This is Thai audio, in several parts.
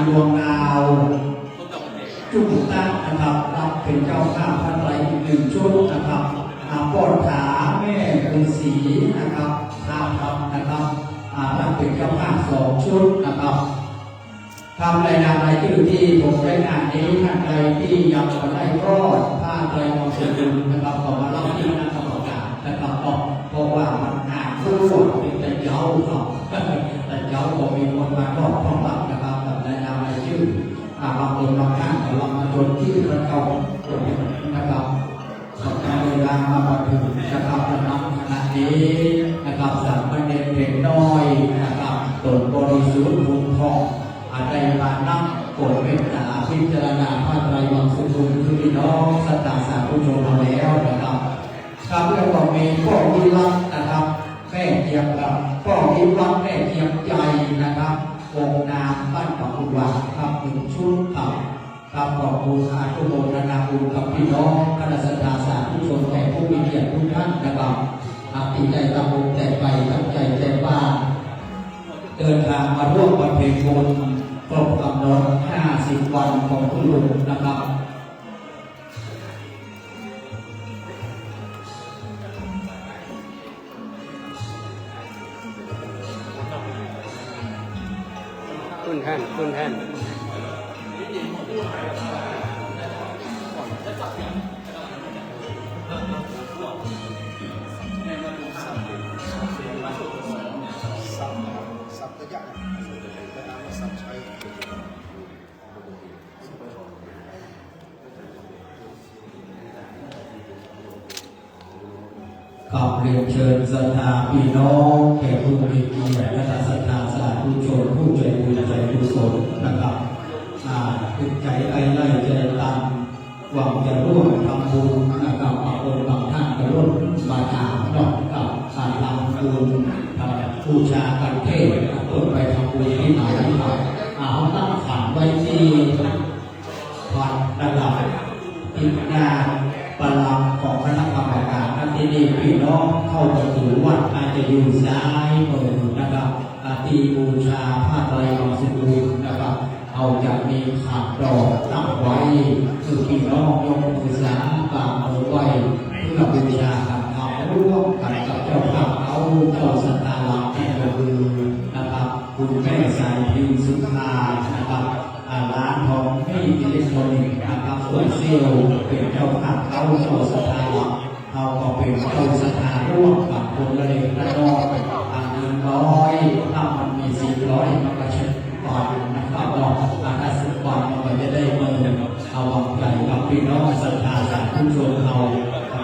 ดวงดาวจุดตั้งนะครับรับเป็นเจ้าข้าพันไรอีก1 ชุดนะครับปอดขาแม่ฤาษีนะครับท่าทำนะครับรับเป็นเจ้าข้า2 ชุดนะครับทำรายงานรายชื่อที่ผมได้อ่านนี้ท่านใดที่ยังไม่ได้รอดผ้าไตรมงคลนะครับขอมาเล่าที่นักกรรมการนะครับเพราะว่ามันอ่านผู้สดเป็นแต่เจ้าครับแต่เจ้าก็มีคนมารอดพร้อมกันนะครับกับรายงานรายชื่อบางคนบางท่านแต่ว่ามาจนที่พระเจ้านะครับขอการเวลามาบันทึกนะครับระดับขณะนี้นะครับสามประเด็นเด็กน้อยนะครับตนบริสุทธิ์บุญทองในการนั่งโปรดเมตตาพิจารณาพระไตรวังสุขุมคือพี่น้องสัตตาสาธุชนมาแล้วนะครับครับแล้วก็มีพ่อวิรัตนะครับแม่เทียมกับพ่อวิรัตแม่เทียมใจนะครับวงนามบ้านปักกุวาครับ1 ชุดครับครับขอบคุณอาทุโมทนาบุญกับพี่น้องคณะสัตตาสาธุชนแก่ผู้มีเกียรติทุกท่านนะครับติใจตามบุญแต่ไปตั้งใจแต่ว่าเดินทางมาร่วมบำเพ็ญบุญครบกำหนด50 วันของคุณลุงนะครับคุณท่านขอบเรียนเชิญศรัทธาพี่น้องแขกผู้มีเกียรติและศรัทธาสาธุชนผู้ใจบุญใจกุศลนะครับติดใจไล่ใจตามหวังจะร่วมทำบุญนะครับบางคนบางท่านก็ร่วมมาถามนอกกับการทำบุญบูชากันเทศต้นไปทำบุญที่ไหนครับเขาตั้งขันไว้ที่วัดระดับทิศงานประลังของคณะกรรมการที่นี่พี่น้องเข้าประตูวัดอาจจะอยู่ซ้ายมือนะครับที่บูชาผ้าไตรวังสุขุมนะครับเอาจะมีขัดดอกตั้งไว้คือพี่น้องยกมือสามกางมือไว้เพื่อบูชากันทำร่วมกันกับเจ้าภาพเอาเจ้าสตาร์ลักที่กระบือนะครับคุณแม่สายพิมสุภานะครับร้านทองไม่อิเล็กทรอนิกส์นะครับส่วนเซียวเป็นเจ้าภาพเอาเจ้าสตาร์ลักเราก็เป็นเจ้าสตาร์ร่วมกับคนละเล็กละน้อย100ถ้ามันมี400มันก็เช่นก่อนนะครับเราถ้า10 วันมันก็จะได้เงินเอาวางใจกับพี่น้องศรัทธาสาธุชนเรา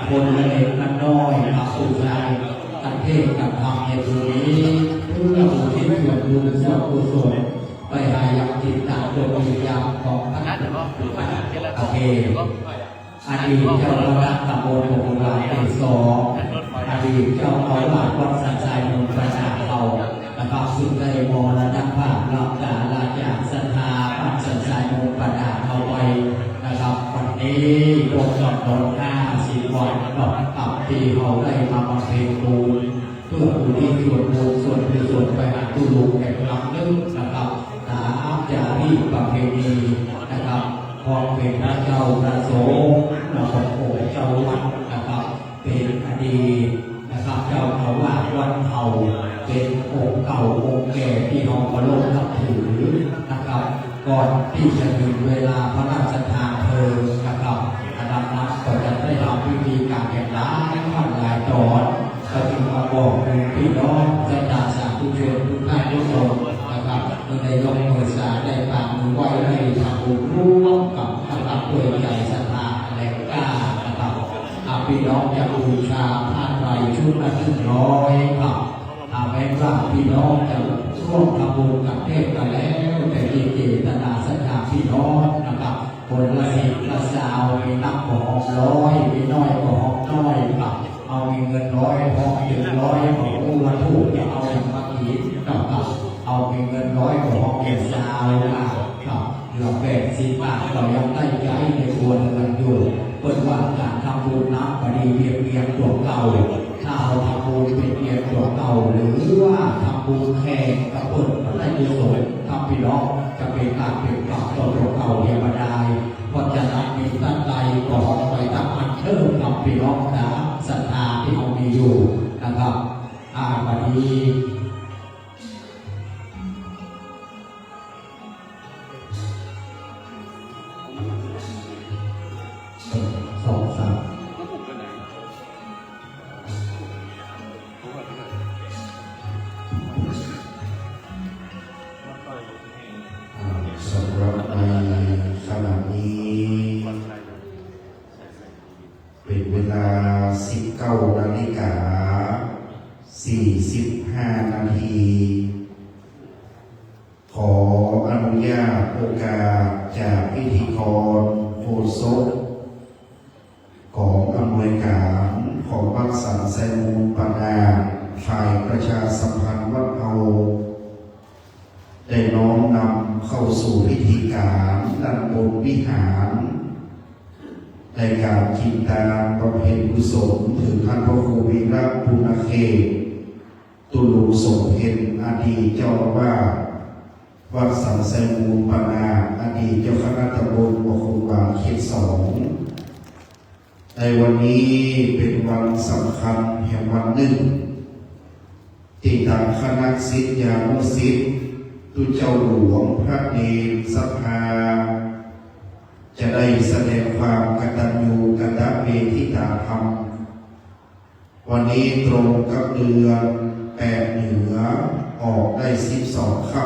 คนละเล็กละน้อยกับผู้ชายประเทศกับทำในตรงนี้เพื่อบุญที่ส่วนบุญส่วนกุศลไปหายังจิตตโดยวิญญาณของพระโอเคอดีตเจ้าอาวาสตำบลโพธิ์ลาเขต 2อดีตเจ้าอาวาสวัดสันทรายเมืองประชาเขานะครับซึ่งได้มรณภาพรับการลาจากศรัทธาวัดสันทรายเมืองประชาเขาไปนะครับวันนี้โดนกำหนด50 วันกับที่เขาได้มาบำเพ็ญบุญเพื่ออุทิศส่วนบุญส่วนกุศลไปหาผู้ลุงแห่งลำลึกนะครับตามจารีตประเพณีนะครับพอเป็นพระเจ้าประสงค์นะครับโอ้เจ้าวัดนะครับเป็นอดีตนะครับเจ้าอาวาสวัดเขาเป็นองค์เก่าองค์แก่ที่เราเคารพนับถือนะครับก่อนที่จะถึงเวลาพระราชทานเพลิงนะครับอาดัมนั้นก็จะได้ทำพิธีการแห่งร้านขั้นหลายตอนก็จึงมาบอกพี่น้องศรัทธาสาธุชนทุกท่านทุกคนนะครับเมื่อได้ยกมือสาได้ปางมือไหว้ให้ทำบุญร่วมกับนะครับด้วยใจศรัทธาแรงกล้านะครับพี่น้องจะบูชาผ้าไตรชุดละ100ครับแม้ว่าพี่น้องจะร่วมทำบุญกับเทพกันแล้วแต่ที่เจตนาศรัทธาพี่น้องนะครับคนละ10ละ20มีนักก็600มีน้อยก็6น้อยครับเอามีเงิน100พอถึง100ของผู้วัตถุจะเอาอย่างมาขีดกับเอามีเงิน100ก็6เก็บซาวครับเหลือ80 บาทเรายังได้ใจในควรกันอยู่เปิดว่าการทำบุญนับปฏิเพียงตัวเก่าถ้าเราทำบุญเป็นเพียงตัวเก่าหรือว่าทำบุญแข่งกับเปิดพระราชกุศลทำพี่น้องจะเป็นการเปลี่ยน พี่น้องนะศรัทธาที่เรามีอยู่นะครับวันนี้สองสามสำหรับในขณะนี้เป็นเวลา 19:45 นาที ขออนุญาตโอกาสจากพิธีกรโฆษกของอำนวยการของวัดสันไซมูลปานาฝ่ายประชาสัมพันธ์วัดเอาได้น้อมนำเข้าสู่พิธีการด้านบนวิหารในการกินตามบำเพ็ญกุศลถึงท่านพระครูวีระปุณเขตตุลูสมเพ็ญอดีตเจ้าอาวาสวัดสันไซมูลปานาอดีตเจ้าคณะตำบลวคงบาลเขต 2ในวันนี้เป็นวันสำคัญแห่งวันหนึ่งที่ทางคณะศิษยานุศิษย์ตุเจ้าหลวงพระเนรสภาจะได้แสดงความกตัญญูกตเวทิตาธรรมวันนี้ตรงกับเดือน8 เหนือออกได้12 ค่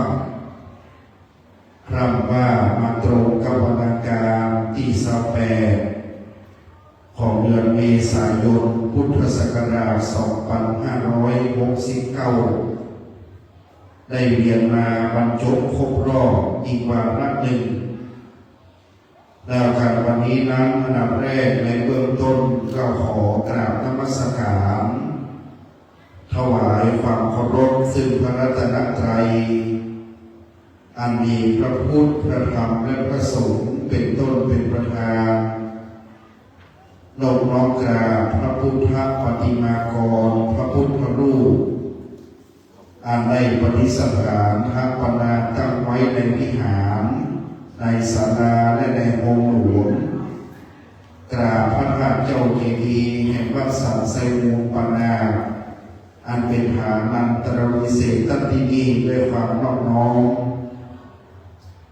ำคำว่ามาตรงกับวันอังคารที่28ของเดือนเมษายนพุทธศักราช 2569ได้เรียนมาบรรจบครบรอบอีกวาระหนึ่งแล้วการวันนี้นั้นอันดับแรกในเบื้องต้นก็ขอกราบนมัสการถวายความเคารพซึ่งพระรัตนตรัยอันมีพระพุทธพระธรรมและพระสงฆ์เป็นต้นเป็นประธานนอบน้อมกราบพระพุทธปฏิมากรพระพุทธรูปอันได้ปฏิสถานทัปนาตั้งไว้ในวิหารในศาลาและในองค์หลวงกราบพระธาตุเจ้าเจดีย์แห่งวัดสันไซมูลปานาอันเป็นฐานันตรวิเศษที่นี่ด้วยความนอบน้อม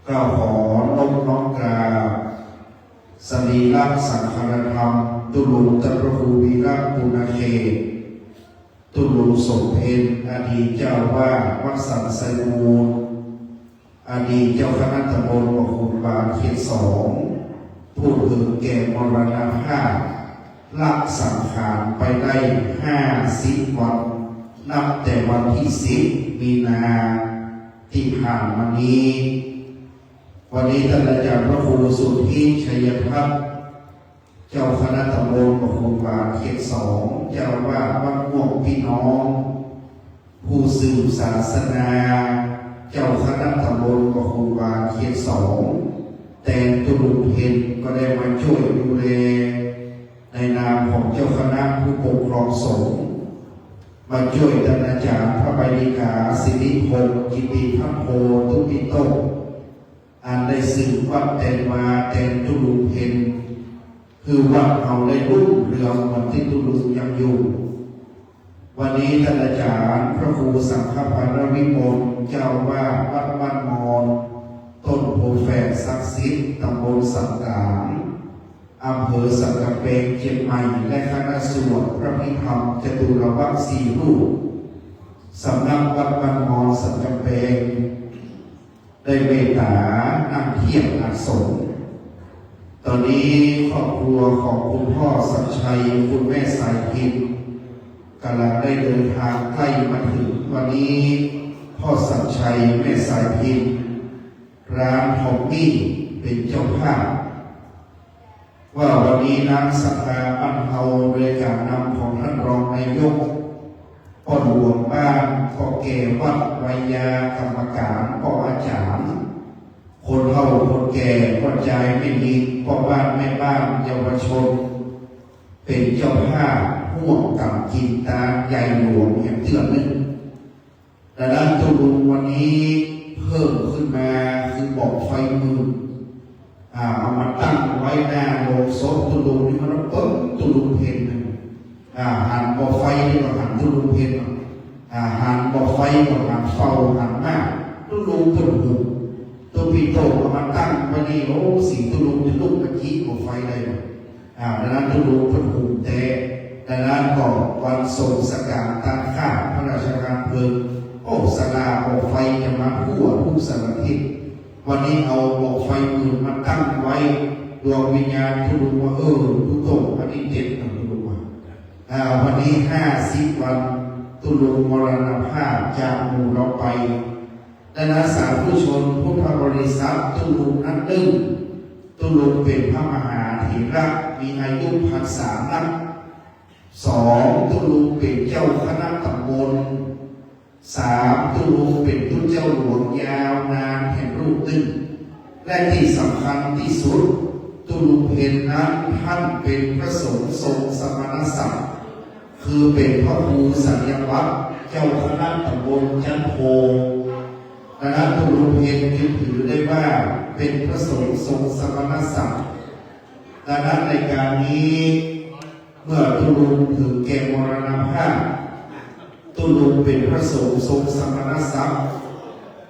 ก็ขอนอบน้อมกราบสรีระสังฆธรรมตุลุตพระครูวีระปุณเขตตุลุสมเพ็ญอดีตเจ้าวาดวัดสันไซมูลอดีตเจ้าคณะตำบลวคงบาลเขต 2ผู้ถึงแก่มรณภาพละสังขารไปได้50 วันนับแต่วันที่10 มีนาที่ผ่านมานี้วันนี้ท่านอาจารย์พระครูสุทธิชัยพัฒน์เจ้าคณะตำบลวคงบาลเขต 2เจ้าวาดวัดม่วงพี่น้องผู้สืบศาสนาเจ้าคณะตำบลวคงบาลเขต 2แต่ตุลุเพ็ญก็ได้มาช่วยดูแลในนามของเจ้าคณะผู้ปกครองสงฆ์มาช่วยท่านอาจารย์พระบดิกาสิริพงศ์กิติพัฒโพทุติโตอันได้สืบวัดแต่มาแต่ตุลุเพ็ญคือวัดเอาได้รุ่งเรืองวันที่ตุลุยังอยู่วันนี้ท่านอาจารย์พระครูสังฆพันธ์วิมลเจ้าวาดวัดบ้านมอนต้นโพแฝดศักดิ์สิทธิ์ตำบลสังกามอำเภอสังกะเปงเชียงใหม่และคณะสวดพระพิธรรมจตุรวรรษ4 รูปสำนักวัดบ้านมอนสังกะเปงได้เมตตานำเทียบอักษรตอนนี้ครอบครัวของคุณพ่อสัญชัยคุณแม่สายพินกำลังได้เดินทางใกล้มาถึงวันนี้พ่อสัญชัยแม่สายพินร้านทองมี่เป็นเจ้าภาพว่าวันนี้นางสักดาอันเฮาโดยการนำของท่านรองนายกพ่อหลวงบ้านพ่อแก่วัดวิยากรรมการพ่ออาจารย์คนเฒ่าคนแก่คนใจไม่มีพ่อบ้านแม่บ้านเยาวชนเป็นเจ้าภาพร่วมกับกินตาใหญ่หลวงแห่งเทือกนึงแต่ด้านตุลุวันนี้เพิ่มขึ้นมาคือบอกไฟมือ เอามาตั้งไว้หน้าโลงศพตุลุงนี่มันปึ๊บตุลุงเพนหันบ่อไฟนี่ก็หันตุลุงเพนหันบ่อไฟก็หันเฝ้าหันหน้าตุลุงตุลุงตัวปีโตเอามาตั้งไว้นี่โอ้สีตุลุงจะลุกกระชี้บ่อไฟได้ดังนั้นตุลุงตุลุงแต่ดังนั้นก็วันทรงสการตั้งข้าพระราชทานเพลิงโอ้สลาบ่อไฟจะมาทั่วทุกสารทิศวันนี้เอาบ่อไฟมือมาตั้งไว้ดวงวิญญาณทุลุงว่าทุกโตวันนี้7นะทุลุงว่าวันนี้50 วันทุลุงมรณภาพจากหมู่เราไปดังนั้นสาธุชนพุทธบริษัททุลุงนั้นทุลุงเป็นพระมหาเถระมีอายุพรรษานับ2ทุลุงเป็นเจ้าคณะตำบล3ตุลุงเป็นผู้เจ้าหลวงยาวนานแห่งรูปตึ้งและที่สำคัญที่สุดตุลุงเพนนั้นท่านเป็นพระสงฆ์ทรงสมณศักดิ์คือเป็นพระครูสัญญวัตรเจ้าคณะตำบลจันโพดังนั้นตุลุงเพนยึดถือได้ว่าเป็นพระสงฆ์ทรงสมณศักดิ์ดังนั้นในการนี้เมื่อตุลุงถึงแก่มรณภาพตุลุงเป็นพระสงฆ์ทรงสมณศักดิ์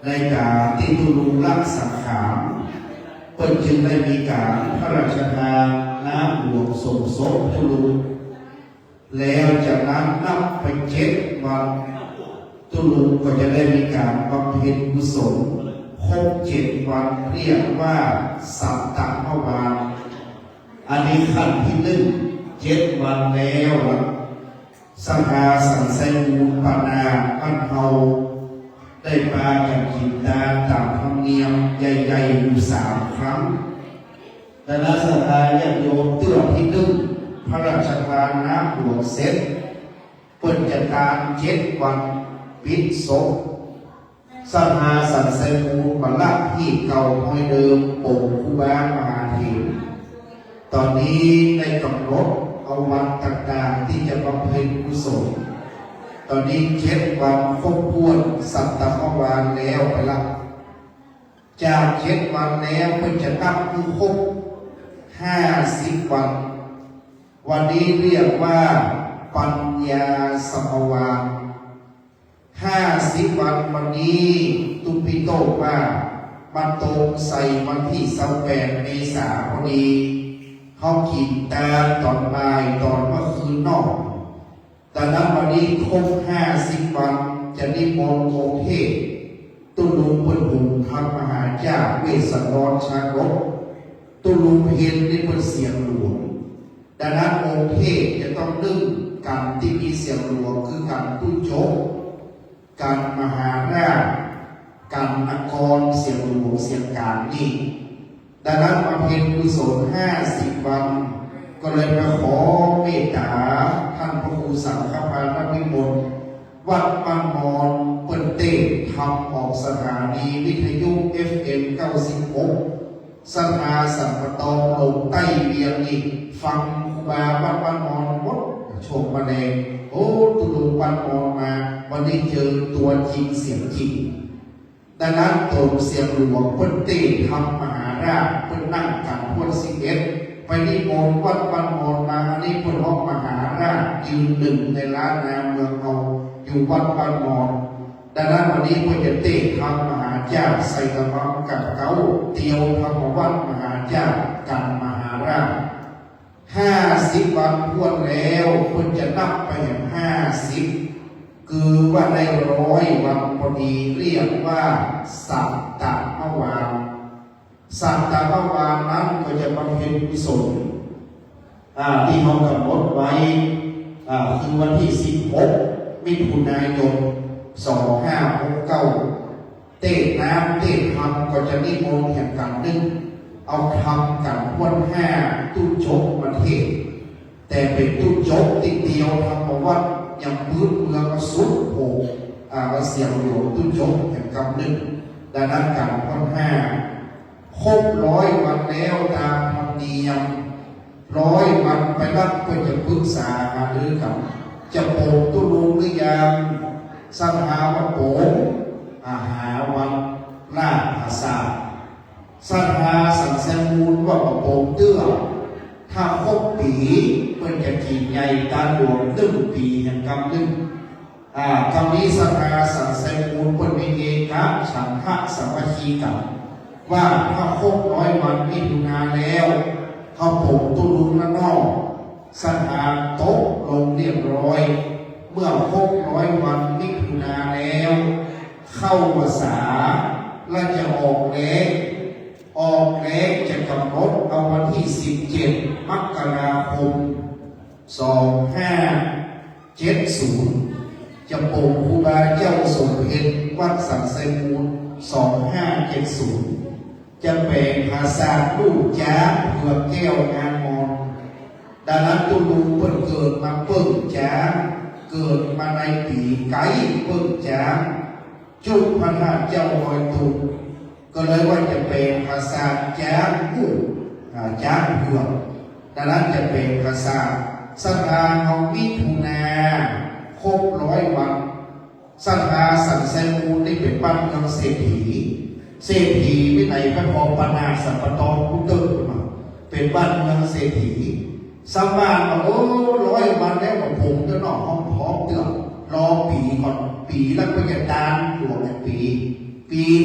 ในการที่ตุลุงรักสังขารเปิดจึงได้มีการพระราชทานน้ำหลวงส่งศพตุลุงแล้วจากนั้นนับไป7 วันตุลุงก็จะได้มีการบำเพ็ญกุศลครบ7 วันเรียกว่าสัตตภวานอันนี้ขั้นที่7 วันแล้วสังฆาสังไสมูลปานาอันเฮาได้ปากันกินตาตามธรรมเนียมใหญ่ๆอยู่3 ครั้งดังนั้นสังฆาญาติโยมเตื้อที่พระราชทานน้ำหลวงเสร็จเปิดจัดการ7 วันปิดศพสังฆาสังไสมูลปาละที่เก่าห้อยเดิมปงครูบามหาเถรตอนนี้ได้กำหนดเอาวันต่างๆที่จะบำเพ็ญกุศลตอนนี้7 วันครบถ้วนสัตตภวานแล้วไปละจาก7 วันแล้วเพื่อจะนับคือครบ50 วันวันนี้เรียกว่าปัญญาสมวาน50 วันวันนี้ตุปิโตว่ามันตรงใส่วันที่28 เมษายนพอดีเขาขีดตาตอนบ่ายตอนเมื่อคืนนอกแต่นั้นวันนี้ครบ50 วันจะนิมนต์องค์เทศตุลุงเพิ่นหุงทำมหาเจ้าเวสสันดรชากรตุลุงเห็นนี่เป็นเสียงหลวงดังนั้นองค์เทศจะต้องดึงการที่มีเสียงหลวงคือการตุ้ยโจการมหาราชการนครเสียงหลวงเสียงกลางนี่ดังนั้นมาเพ็ญกุศล50 วันก็เลยมาขอเมตตาท่านพระครูสังฆปาลวิมลวัดบ้านมอนเปิดเตะทำออกสถานีวิทยุ FM 96สถาสัมปตองลงใต้เวียงอีกฟังครูบาวัดบ้านมอนหมดชมมาแดงโอ้ตุลุงบ้านมอนมาวันนี้เจอตัวจริงเสียงจริงดังนั้นตรงเสียงหลวงเพิ่นเตะทำมหาราชเพิ่นนั่งกันพวน11ไปนิมนต์วัดบ้านมอนมาอันนี้เพิ่นร้องมหาราชยืน1ในล้านนาเมืองเอาอยู่วัดบ้านมอนดังนั้นวันนี้เพิ่นจะเตะทำมหาเจ้าใส่กระมังกับเขาเตียวทำวัดมหาเจ้ากันมหาราช50 วันทวนแล้วเพิ่นจะนับไปแห่ง50คือว่าใน100 วันพอดีเรียกว่าสัตตภวานสัตตภวานนั้นก็จะบำเพ็ญกุศลที่เขากำหนดไว้คือวันที่16 มิถุนายน 2569เตะน้ำเตะธรรมก็จะนิมนต์แห่งการดึงเอาธรรมกันพวน5ตุ้จบประเทศแต่เป็นตุ้จบติดเดียวธรรมวัดยังพื้นเมืองก็สุดโผล่เสียงหลวงตุ้จบแห่งกำนึงดังนั้นการพวน5ครบ100 วันแล้วตามธรรมเนียม100 วันไปรับเพื่อจะปรึกษาหารือกันจะโปงตุลุงหรือยังสังหาวัดโปงหาวันลาภาษาสังหาสังไส แซมูลว่าประโปงเตื้อถ้าครบปีเพิ่นจะกินใหญ่ตาหลวง1 ปีแห่งกำนึงคำนี้สภาสังแซมูลเพิ่นมีเอกะฉันทะสามัคคีกันว่าถ้าครบ100 วันมิถุนาแล้วเขาปงตุลุงนั่นนอกสถานโต๊ะลงเรียบร้อยเมื่อครบ100 วันมิถุนาแล้วเข้าภาษาและจะออกเลขจะกำหนดเอาวันที่17 มกราคม 2570จะปงครูบาเจ้าสมเด็จวัดสันไซมูล 2570จะแปลงภาษาลูกจ้าเผือกแก้วงานมอนดานันตุลูเพิ่นเกิดมาเปิ้งจ้าเกิดมาในปีไก่เปิ้งจ้าจุดพระธาตุเจ้าลอยตุกก็เลยว่าจะเป็นภาษาจ้าผู้จ้าเผือกดังนั้นจะเป็นภาษาสถานของมิถุนาครบ100 วันสถานสันไซมูลได้เป็นบ้านเมืองเศรษฐีวินัยพระพรปนาสัมปตองพุทธมาเป็นบ้านเมืองเศรษฐีสมานบอก100 วันแล้วกับผมจะนอกห้องพร้อมเตือนรอปีก่อนปีแล้วก็จะดานหลวงปี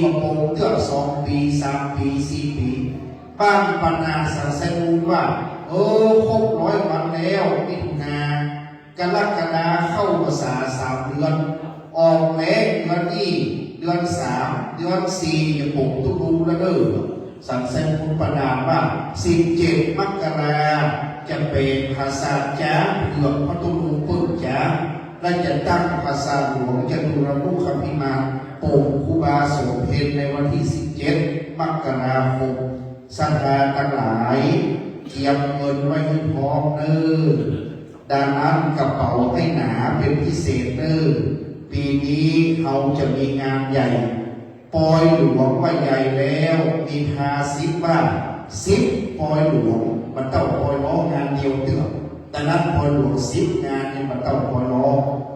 กับผมเตือน2 ปี3 ปี 4 ปีบ้านปนาสันไซมูลว่าครบ100 วันแล้วมิถุนากรกฎาเข้าภาษา3 เดือนออกแม้เดือนนี้เดือน3 เดือน4อย่าผมทุกรู้แล้วเด้อสันไซมูลประดาว่า17 มกราจะเป็นภาษาจ้าเผือกพระตุลูปึ้งจ้าและจะตั้งภาษาหลวงจะดูระลุคำพิมานปงครูบาโสมเพนในวันที่17 มกราคมสังฆาทั้งหลายเตรียมเงินไว้ให้พร้อมเด้อดังนั้นกระเป๋าให้หนาเป็นพิเศษเด้อปีนี้เขาจะมีงานใหญ่ปอยหลวงว่าใหญ่แล้วมีภาษิตว่า10 ปอยหลวงมันต้องปอยล้องานเดียวเตือนดังนั้นปอยหลวง10 งานนี่มันต้องปอยล้อ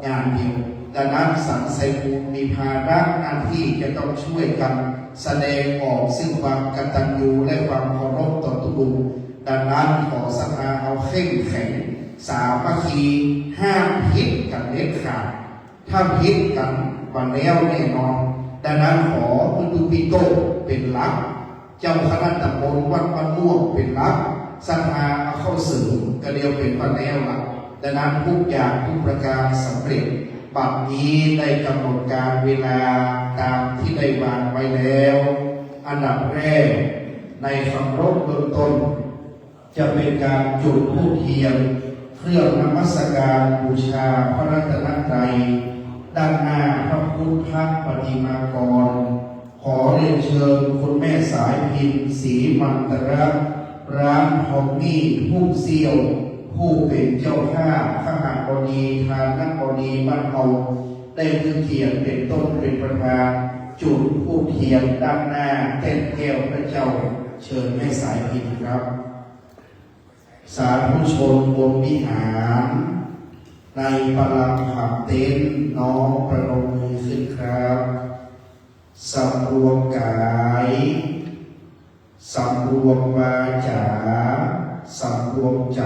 งานเดียวดังนั้นสันไซมูลมีภาระหน้าที่จะต้องช่วยกันแสดงออกซึ่งความกตัญญูและความเคารพต่อตุลุดังนั้นขอสภาเอาเข้มแข็งสามัคคีห้ามพิษกันเด็ดขาดถ้าพิษกันวันแล้วแน่นอนดังนั้นขอคุณตุปิโตเป็นหลักเจ้าคณะตำบลวัดบ้านม่วงเป็นหลักสภาเอาเข้าสื่อก็เดียวเป็นวันแล้วหลักดังนั้นทุกอย่างทุกประการสำเร็จบัดนี้ได้กำหนดการเวลาตามที่ได้วางไว้แล้วอันดับแรกในคำรบเบื้องต้นจะเป็นการจุดธูปเทียนเครื่องนมัสการบูชาพระรัตนตรัยด้านหน้าพระพุทธปฏิมากรขอเรียนเชิญคุณแม่สายพินศรีมันตระร้านทอมมี่ผู้เซียวผู้เป็นเจ้าข้าขหบดีทานนักบดีบ้านเอาได้ถือเทียนเป็นต้นเป็นประธานจุดธูปเทียนด้านหน้าแท่นแก้วพระเจ้าเชิญแม่สายพินครับสาธุชนบนวิหารในพลังขับเต็นน้องประนมมือขึ้นครับสำรวมกายสำรวมวาจาสำรวมใจ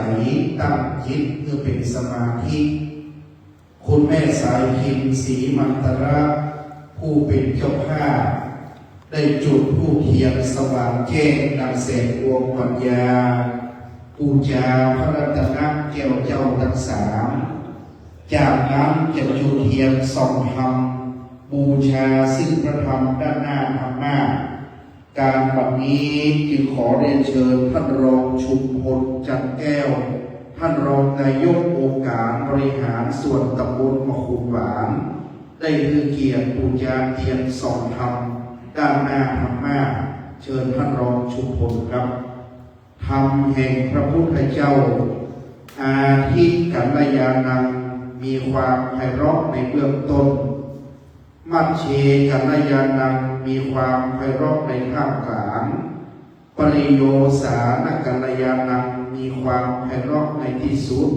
ตั้งจิตเพื่อเป็นสมาธิคุณแม่สายพินศรีมันตระผู้เป็นเจ้าภาพได้จุดธูปเทียนสว่างแจ้งดังแสงดวงปัญญาบูชาพระรัตนแก้วเจ้าทั้ง3จากนั้นจะจุดเทียนส่องธรรมบูชาซึ่งพระธรรมด้านหน้าธรรมะการบัดนี้จึงขอเรียนเชิญท่านรองชุมพลจันแก้วท่านรองนายกองค์การบริหารส่วนตำบลมะขุนหวานได้คือเกียรติบูชาเทียนส่องธรรมด้านหน้าธรรมะเชิญท่านรองชุมพลครับธรรมแห่งพระพุทธเจ้าอาทิตย์กัลยาณังมีความไพเราะในเบื้องต้นมัชเชกัลยาณังมีความไพเราะในท่ามกลางปริโยสานกัลยาณังมีความไพเราะในที่สุด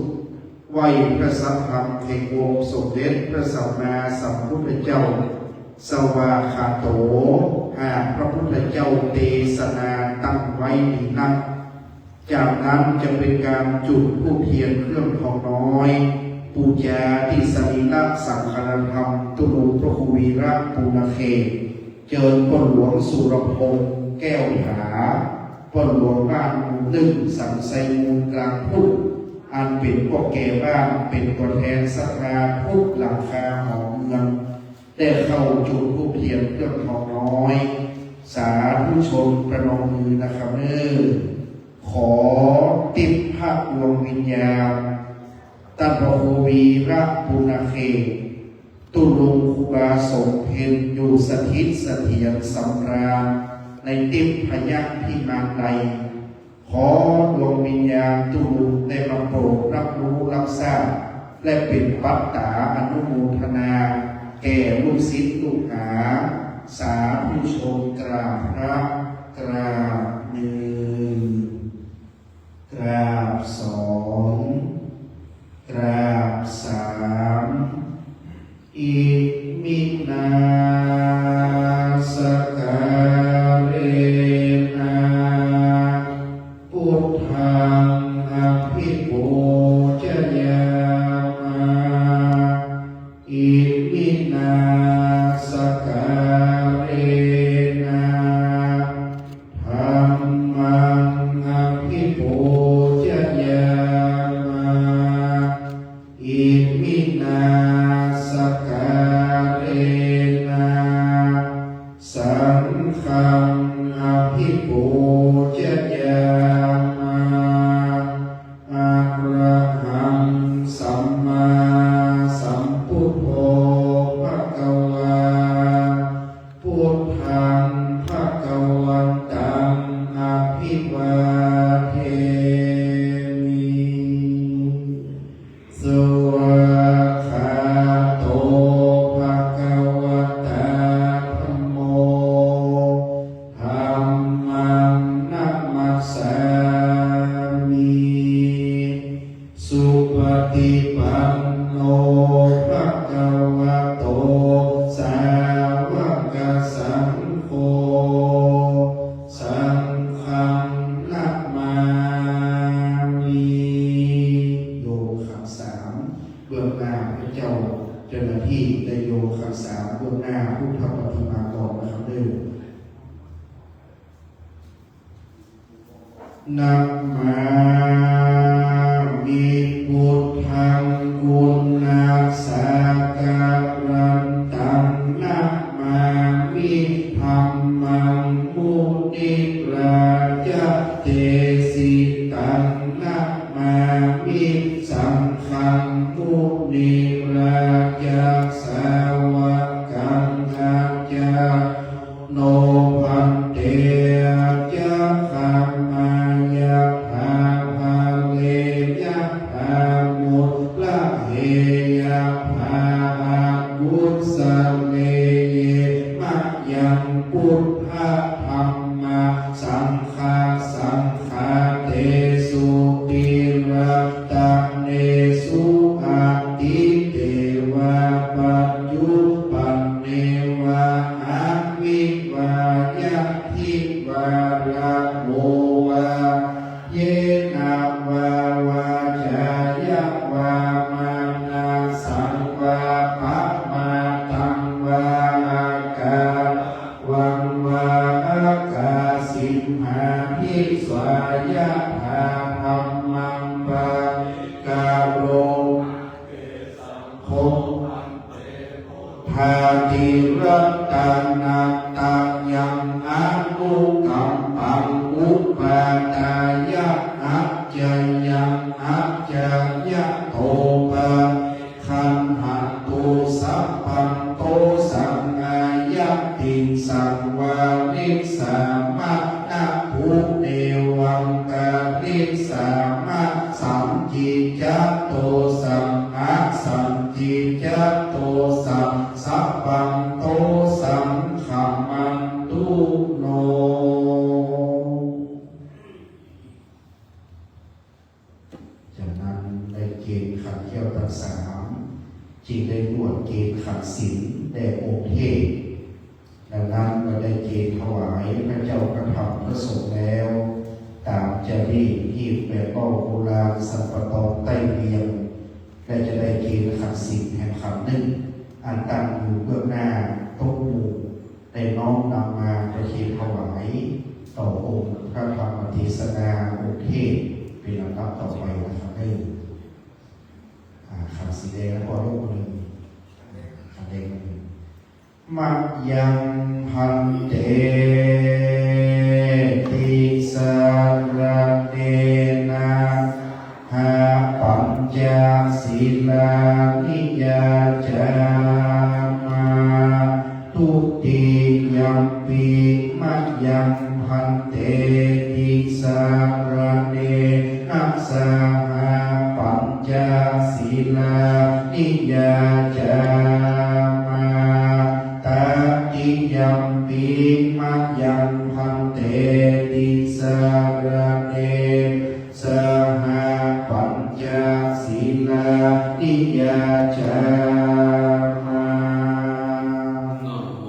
ไหวพระสัทธรรมแห่งองค์สมเด็จพระสัมมาสัมพุทธเจ้าสวาคาโตหากพระพุทธเจ้าเทศนาต ตั้งไว้ดีนักจากนั้นจะเป็นการจุดธูปเทียนเครื่องทองน้อยปูชาที่สรีระสังฆธรรมตุลูพระครูวีระปุณเขตเจิญพ่อหลวงสุรพงษ์แก้วหาพ่อหลวงบ้านหมู่หนึ่งสันไซมูลกลางพุทธอันเป็นพ่อแก่บ้านเป็นตัวแทนศรัทธาทุกหลังคาของเมืองได้เข้าจุดธูปเทียนเครื่องทองน้อยสาธุชนประนมมือนะครับขอติดพระดวงวิญญาณตันพระครูวีระปุณเขตตุลุงครูบาสมเพนอยู่สถิตเสถียรสำราญในติพพยัคฆ์พิมานใดขอดวงวิญญาณตุลุงได้มาโปรดรับรู้รับทราบและเป็นปัตตาอนุโมทนาแก่ลูกศิษย์ลูกหาสาธุชนกราบพระกราบหนึ่งกราบสองกราบสามอิมินาสการเรนะพุทธังอภิปูชยามาอิมินาสการเรนะธัมมังอภิปูชยามาอิมินาสการเรนะสังฆังอภิปูชยามาอะระหังสัมมาสัมพุทโธภะคะวาพุทธังภะคะวันตังอภิวาเทมิสุขะโตภะคะวะตาธัมโมธัมมังนัมมัสสามิสุปฏิปันโนภะคะวะโตสาวกสังโฆสังฆังนัมมามิโยคำสามเบื้องหน้าพระเจ้าเจ้าหน้าที่ได้โยคำสามเบื้องหน้าผู้ทำปฏิมากรนะครับนัมมามิพุทธังกุณาสาการันตังนัมมามิธัมมังมุนิราจเตสิตังนัมมามิสังฆังมุนิราจสาวกังอาจาโนพันเตยะขัมมายะภาภาเลยะภามุตละเหยะภากุสเลมะยังพุทธธัมมาสังฆาสังฆาเตสุติรัตตะเนสุอาติเตวะปัจจุปันเนวะอาวิวายะทิวาระโมวะเยนะวาวาจายะวามานาสังวาปะมาตังวาอากาวังวาอากาสิมหาภิสวายะภาธัมมังปะกาโรโคภาติรัตตานาตังยังอนุกัมปังอุปาทายะอัจจยังอัจจยะโตปะขันหันตุสัพพันโตสังอายะติสังวานิสามะนะภูเนวังกาลิสามะสัมจิจัตโตสัมอะสัมจิจัตโตสัมสัพพันโตสังฆมันตุโนจากนั้นได้เกณฑ์ขัดเขี้ยวทั้งสามจึงได้บวชเกณฑ์ขัดศีลแด่องค์เทพดังนั้นก็ได้เกณฑ์ถวายพระเจ้ากระทำพระสงฆ์แล้ว ว่าโบราณสัมปตองใต้เวียงและจะได้เกณฑ์ขัดสิ่งแห่งคำหนึ่งอันตั้งอยู่เบื้องหน้าโต๊ะหมู่ได้น้อมนำมาประเคนถวายต่อองค์พระธรรมเทศนาองค์เทศเป็นลำดับต่อไปนะครับให้คำสีแดงแล้วก็รูปหนึ่งคำแดงมัจยังพันเตติสารเนนะหาปัญจศีลานิยาจามาทุติยัมปิมัจยังพันเตติสารเนนะสหปัญจศีลานิยาจามาตติยัมปิมัจยังพันเตติสารเนสหปัญจศีลานิยาจามานะโม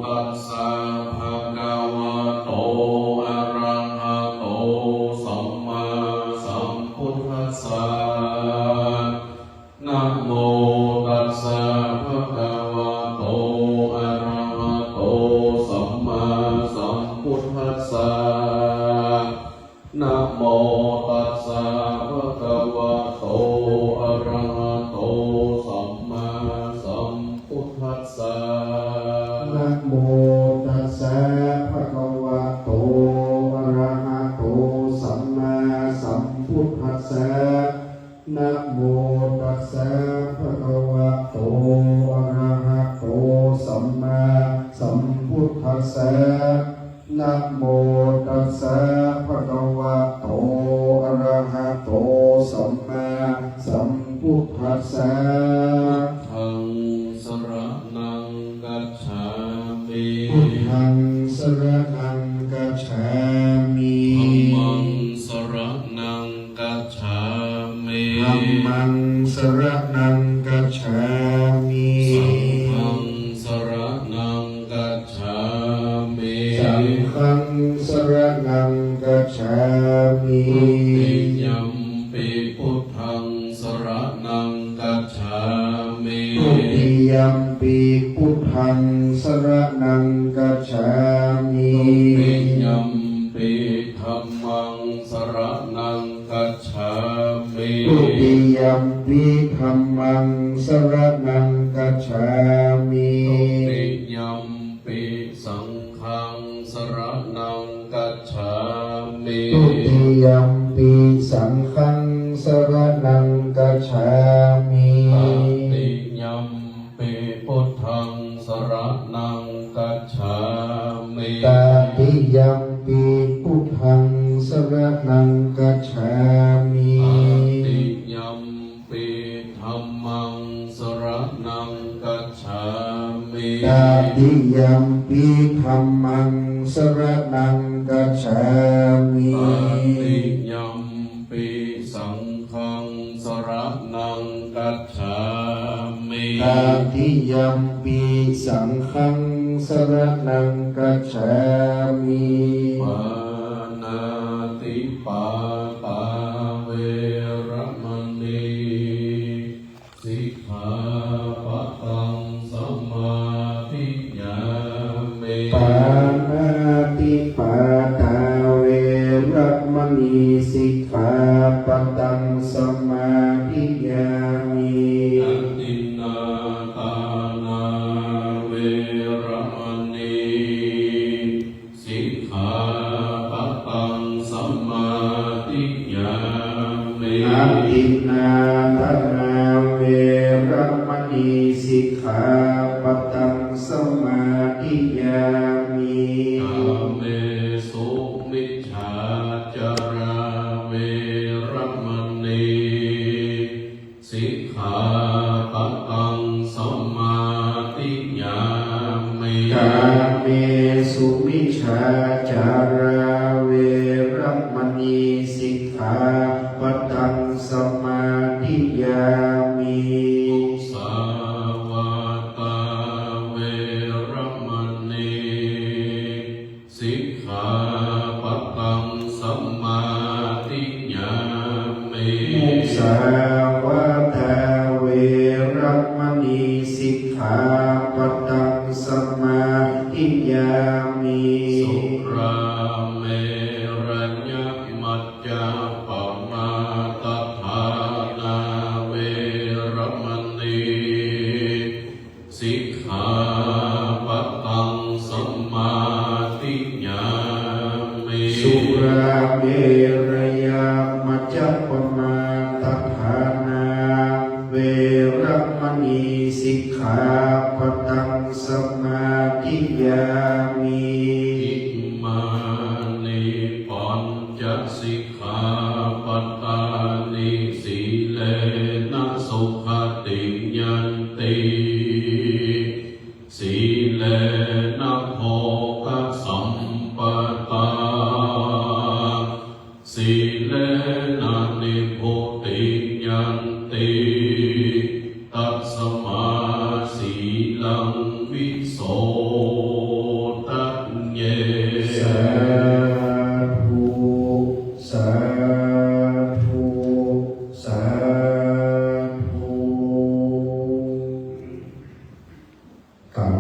ตัสสะภะคะวะโตอะระหะโตสัมมาสัมพุทธัสสะนะโมตัสสะภะคะวะโตอะระหะโตสัมมาสัมพุทธัสสะนะโมตัสสะภะคะวะโตอะระหะโตสัมมาสัมพุทธัสสะนะโมตัสสะภะคะวะโตอะระหะโตสัมมาสัมพุทธัสสะนะโมตัสสะภะคะวะโตอะระหะโตสัมมาสัมพุทธัสสะนะโมตัสสะภะคะวะโตอะระหะโตสัมมาสัมพุทธัสสะทังสรณังกัจฉามิ พุทธังสรณังกัจฉามิ ธัมมังสรณังกัจฉามิ ธัมมังสรณังกัจฉามิ สังฆังสรณังกัจฉามิ สังฆังสรณังกัจฉามิ ทุติยัมปิพุทธังสรณังกัจฉามิ ทุติยัมปิพุทธังสรณังกัจฉามิ ทุติยัมปิธัมมังสรณังกัจฉามิ ทุติยัมปิธัมมังสรณังกัจฉามิ ทุติยัมปิสังฆังสรณังกัจฉามิ ทุติยัมปิสังฆังสรณังกัจฉามิ ตติยัมปิพุทธังสรณังกัจฉามิ ตติยัมปิพุทธังสรณังกัจฉามิ ตติยัมปิธัมมังสรณังกัจฉามิ ตติยัมปิธัมมังสรณังกัจฉามิ ตติยัมปิสังฆังสรณังกัจฉามิ ตติยัมปิสังฆังสรณังกัจฉามิ ปานาติปาตาเวระมณีสิกขาปะทังสมาธิยามิ ปานาติปาตาเวระมณีสิกขาปะทังสมาธิยามิ อัตตินนาทานาเวระมณีสิกขาปะทังสมาธิยามิ อาทินนาทนาเวระมณีสิกขาปะทังสมาธิยามิ กาเมสุมิจฉาจาราเวระมณีสิกขาปะทังสมาธิยามิ กาเมสุมิจฉาจาราเวระมณีสิกขาปะทังสมาธิยามิ สาวาตาเวระมณีสิกขาปะทังสมา าวาตาเวรมณีสิกขาปัตตังสมาธิยามิ สุราเมรัญญมัจจาปมาตฐานาเวรมณีสิกขาปัตตังสมาธิยามิ สุราเมรยามัจจปมาตฐานาเวรมณีสิกขาปัตตังสมาธิยามิ อิมานิปัญจสิกขาปัตตานิสีเลนะสุขติยันติสีเลนะโภคสัมปตาสีเลนะนิพพุติยันติตัสสมาสีลังวิโสตัญเย สาธุสาธุสาธุกับ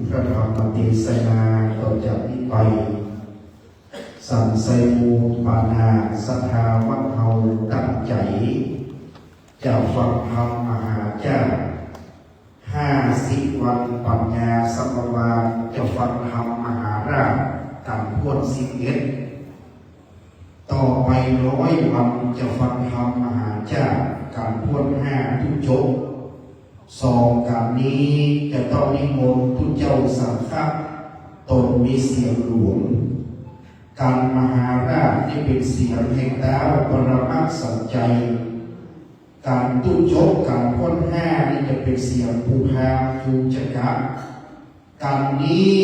พระธรรมเทศนาต่อจากนี้ไปสันไซมูปานาสัทธาวัดเฮาตั้งใจจะฟังธรรมมหาเจ้า50 วันปัญญาสัมภวานจะฟังธรรมมหาราชกันพวน11ต่อไป100 วันจะฟังธรรมมหาเจ้ากันพวน5ทุกจบ2 การนี้จะต้องนิมนต์ทุกเจ้าสังฆะตนมีเสียงหลวงการมหาราชนี่เป็นเสียงแห่งดาวปรมัตถ์สัจใจการตุ้จบการพ้น5นี่จะเป็นเสียงปูพามภูจักรการนี้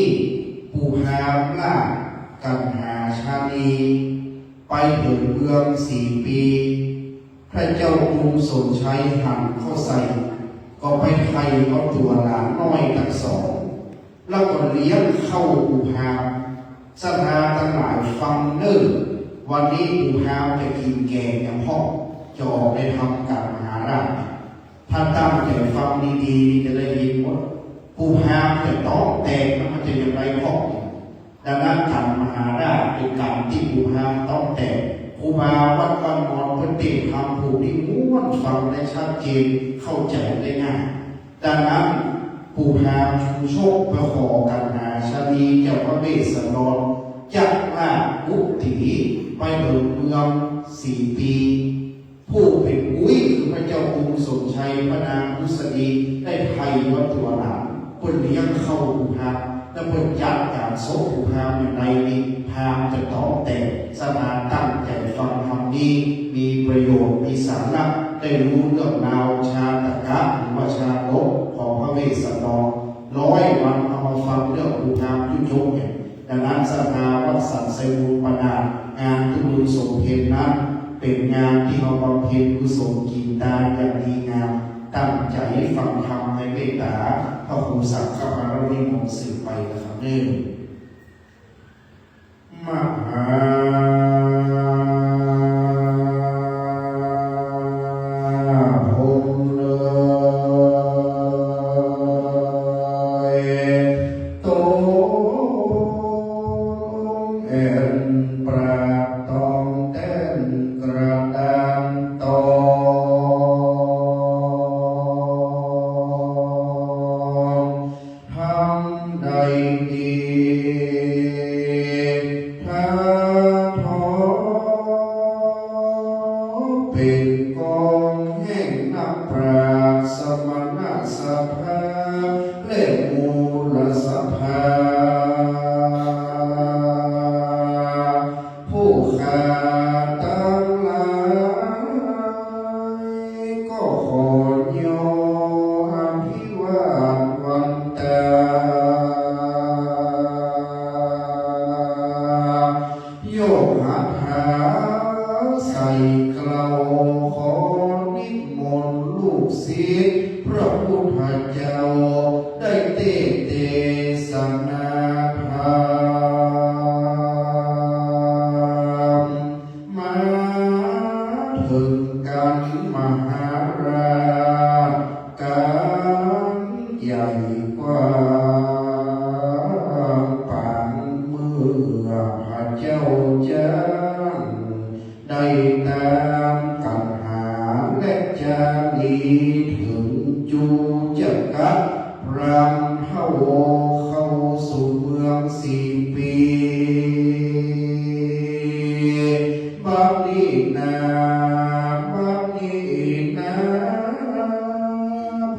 ปูพามล่ากันหาชาลีไปถึงเมือง4 ปีพระเจ้ากรุงสนชัยหันเข้าใส่ก็ไปไทยเอาตัวหลานน้อยทั้ง2แล้วก็เลี้ยงเข้าปูพามสถาทั้งหลายฟังเนิ่นวันนี้ปูพามจะกินแกงอย่างพ่อจะออกในทำการมหาราชถ้าตั้งใจฟังดีๆจะได้ยินว่าปูพามจะต้องแตกแล้วมันจะอย่างไรพ่อดังนั้นการมหาราชเป็นการที่ปูพามต้องแตกครูบาวัดบ้านมอนเพื่อเตะคำผูกนี้ม้วนฟังได้ชัดเจนเข้าใจได้ง่ายดังนั้นปูพามชูโชคเพื่อขอกันหาชาลีเจ้าพระเวสสันดรจักราชอุติไปเดินเมือง4 ปีผู้เป็นอุ้ยคือพระเจ้ากรุงสนชัยพระนางมุสลีได้ไทยวัดตัวหลานเพิ่นเลี้ยงเข้าปูพามและเพิ่นจัดการโซปูพามอย่างไรนี่พามจะต้องแต่สถานตั้งใจฟังธรรมนี้มีประโยชน์มีสาระได้รู้เรื่องราวชาตกะหรือว่าชาโลกของพระเวสสันดร100 วันเอามาฟังเรื่องปูพามยุยงเนี่ยดังนั้นสถาวัดสันไซมูปนางานทุลุสมเพลนั้นเป็นงานที่เราบำเพ็ญกุศลกินทานอย่างดีงามตั้งใจฟังธรรมในเมตตาพระครูสังฆปารมีมงสืบไปนะครับเนื่องมหาพรหมเลยโตเอ็นปราบตองเต้นกระดานตองทำใดดีถ้าท้อเป็นกองแห่งนักปราชญ์สมณสภาและมูลสภาผู้ขาตั้งหลายก็ขอยออภิวาทวันตายกหัตถาใส่เกลาขอนิมนต์ลูกศิษย์พระพุทธเจ้าได้เตสนาภามาถึงกันมห พระเจ้าจ้างได้ตามกันหาและจารีถึงจูจักรพรำเข้าสู่เมือง4 ปีบัดนี้นา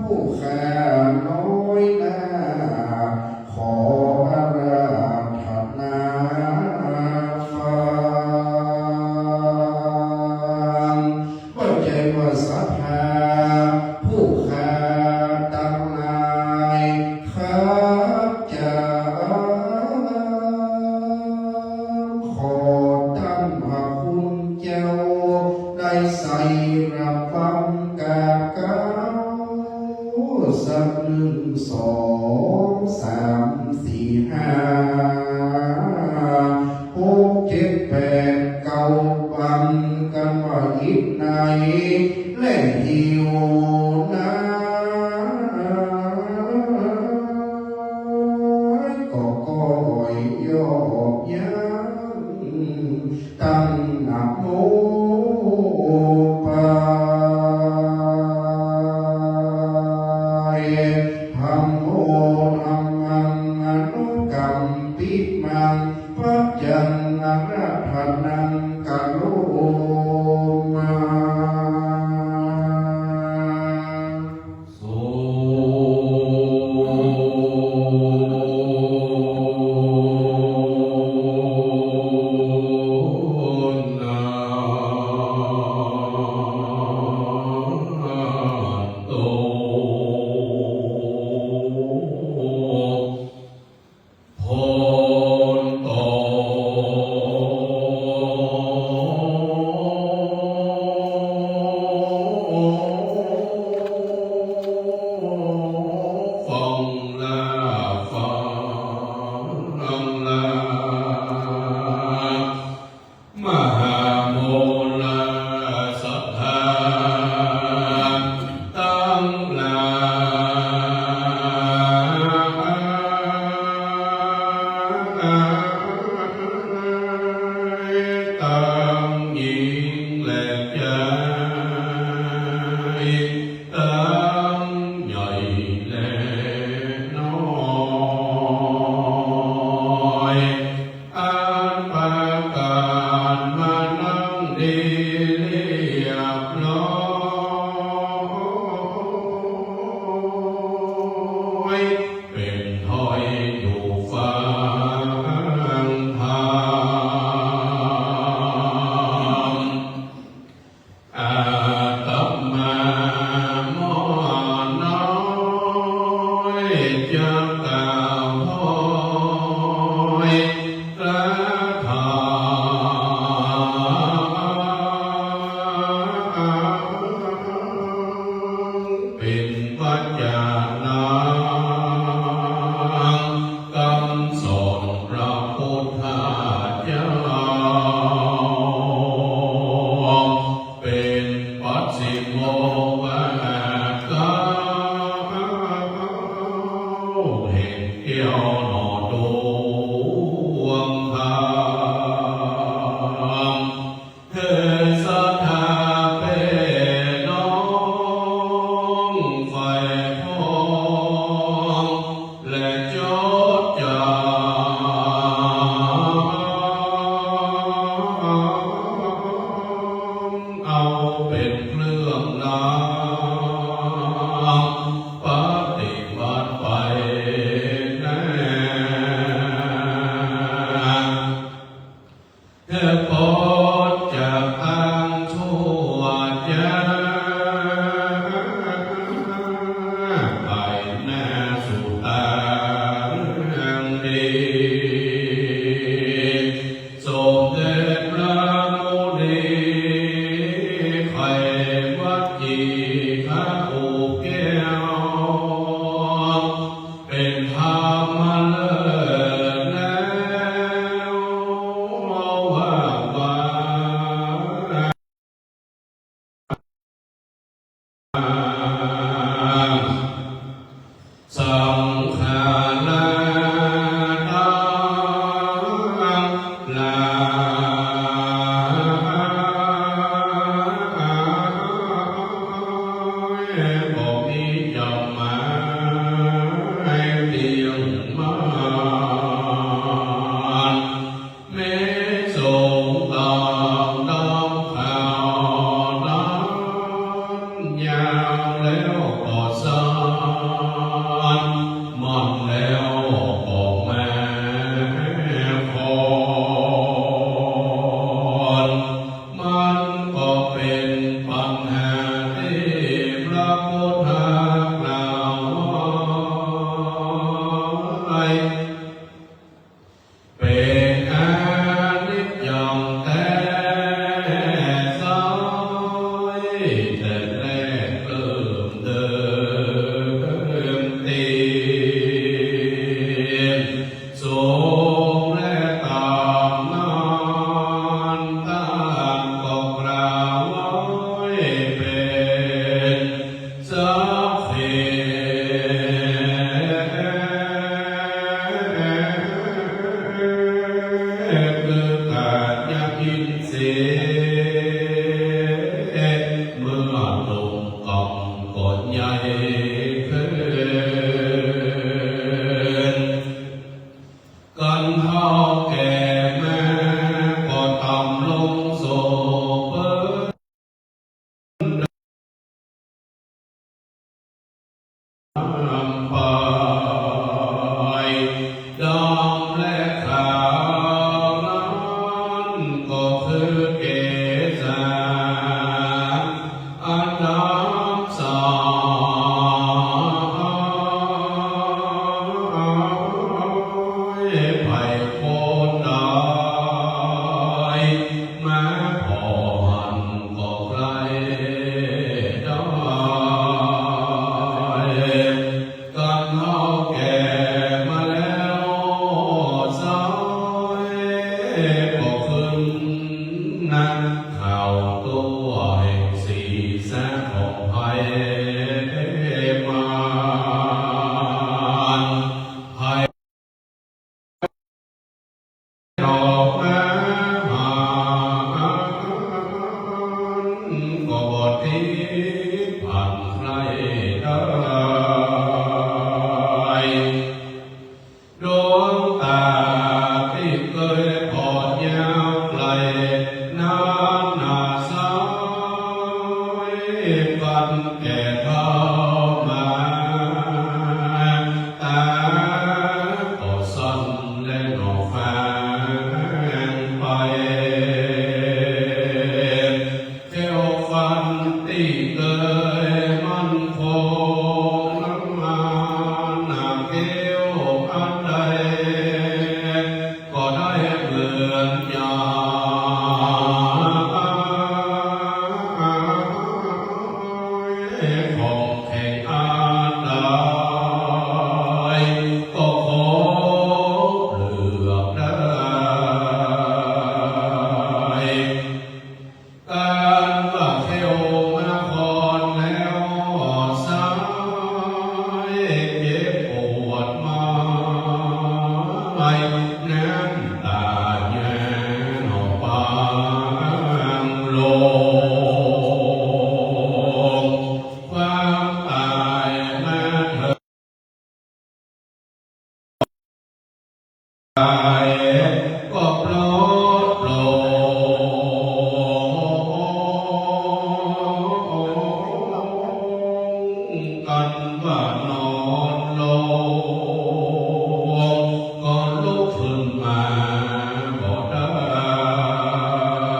ผู้ข้าน้อยนาขออาราธนาฟังว่าใจว่าศรัทธาผู้ข้าตั้งหลายข้าจะขอตั้งพระคุณเจ้าได้ใส่ระบังกาเก้าสัก1 2 3 4 5 6 7 8 9ปันกันว่าอิบไหนและหิวน้ำก็ก้อยยอกยั้งตั้งนะโมปาธัมโมธัมมังอนุกัมปิมังปัจจังอรัตถนังกะโลมา โสนาโตโพนโตฟังลาฟังลามหาโมลาสัทธาตั้งลาตั้งหญิงและชายตั้งใหญ่และน้อยอันประกาศมานั่งดีเรียบร้อยเป็นถ้อยอยู่ฟังธรรม อาตมาโมน้อยจะกล่าวถ้อยพระธรรมเป็นปัจจานังคำสอนพระพุทธเจ้า เป็นปัจฉิโมวะกาแห่งเกี่ยวหนอดวงธรรมเธอสัทธาเป็นน้องไฟพองและจดจำ เอาเป็นเครื่องนำปฏิบัติไปแน่เธอพ้นจากทางชั่วจ้าไปแน่สู่ทางดี สมเด็จพระมุนีไขวัดจีพระอุแก้วเป็นธรรมเลิศแล้วว่า สีเมื่อลงกำกดใหญ่ขึ้นกันเท่าแก่แม่ก็ต่ำลงโศกเปิ้ลไปดำและขาวนั้นก็คือเกศาอันดับสายไปโคนได้แม้พอหันก็ไกลได้ กันเท่าแก่มาแล้วสายก็ขึ้นนักข่าวตัวแห่งสีแสงของภัยมาภัยดอกไม้หานก็บอดที่ผ่านใครได้ ดวงตาที่เคยพอดยาวไกลน้ำหน้าสายฟันแก่เท้ามาตาก็สั่นและหนอแฟนไปเที่ยวฟันที่เคยมันคงน้ำมาหนักเกี้ยวอันใดก็ได้เหมือนยาของแข่งอันใดก็ขอเลือกได้ การว่าเที่ยวมาคอนแล้วสายเจ็บปวดมาไม่น้ำตาแย่หนอปางลงความตายแม้เธอตายก็ปลอดโปร่ง กันว่านอนลงก็ลุกขึ้นมาบ่ได้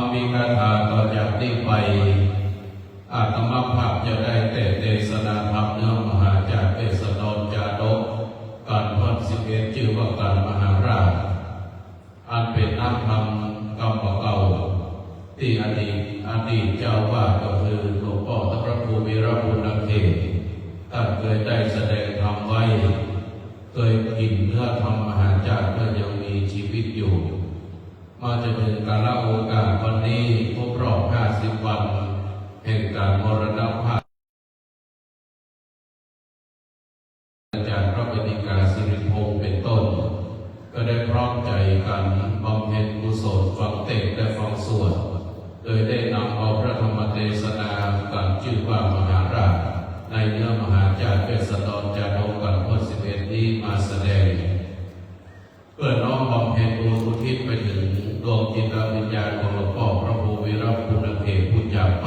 ำมีคาถาต่อจากนี้ไปอาตมาภาพจะได้แต่เทศนาธรรมเนื้อมหาจารย์เทศนรจาดกการพัน11ชื่อว่าการมหาราชอันเป็นนักธรรมกรรมเก่าที่อดีตเจ้าวาดก็คือหลวงพ่อพระครูวีรบุญเขตท่านเคยได้แสดงธรรมไว้เคยกินเนื้อธรรมมหาจารย์เมื่อยังมีชีวิตอยู่มาจะถึงกาลโอกาสวันนี้ครบรอบ50 วันแห่งการมรณภาพอาจารย์พระปฏิกาสิริพงศ์เป็นต้นก็ได้พร้อมใจกันบำเพ็ญกุศลฟังเทศน์และฟังสวดโดยได้นำเอาพระธรรมเทศนาการชื่อว่ามหาราชในเนื้อมหาจารย์เทศนรจาดกกันพุทธ11นี้มาแสดงเพื่อน้อมบำเพ็ญบุญอุทิศไปถึงดวงจิตวิญญาณของหลวงพ่อพระครูวีรบุญเขตผู้จากไป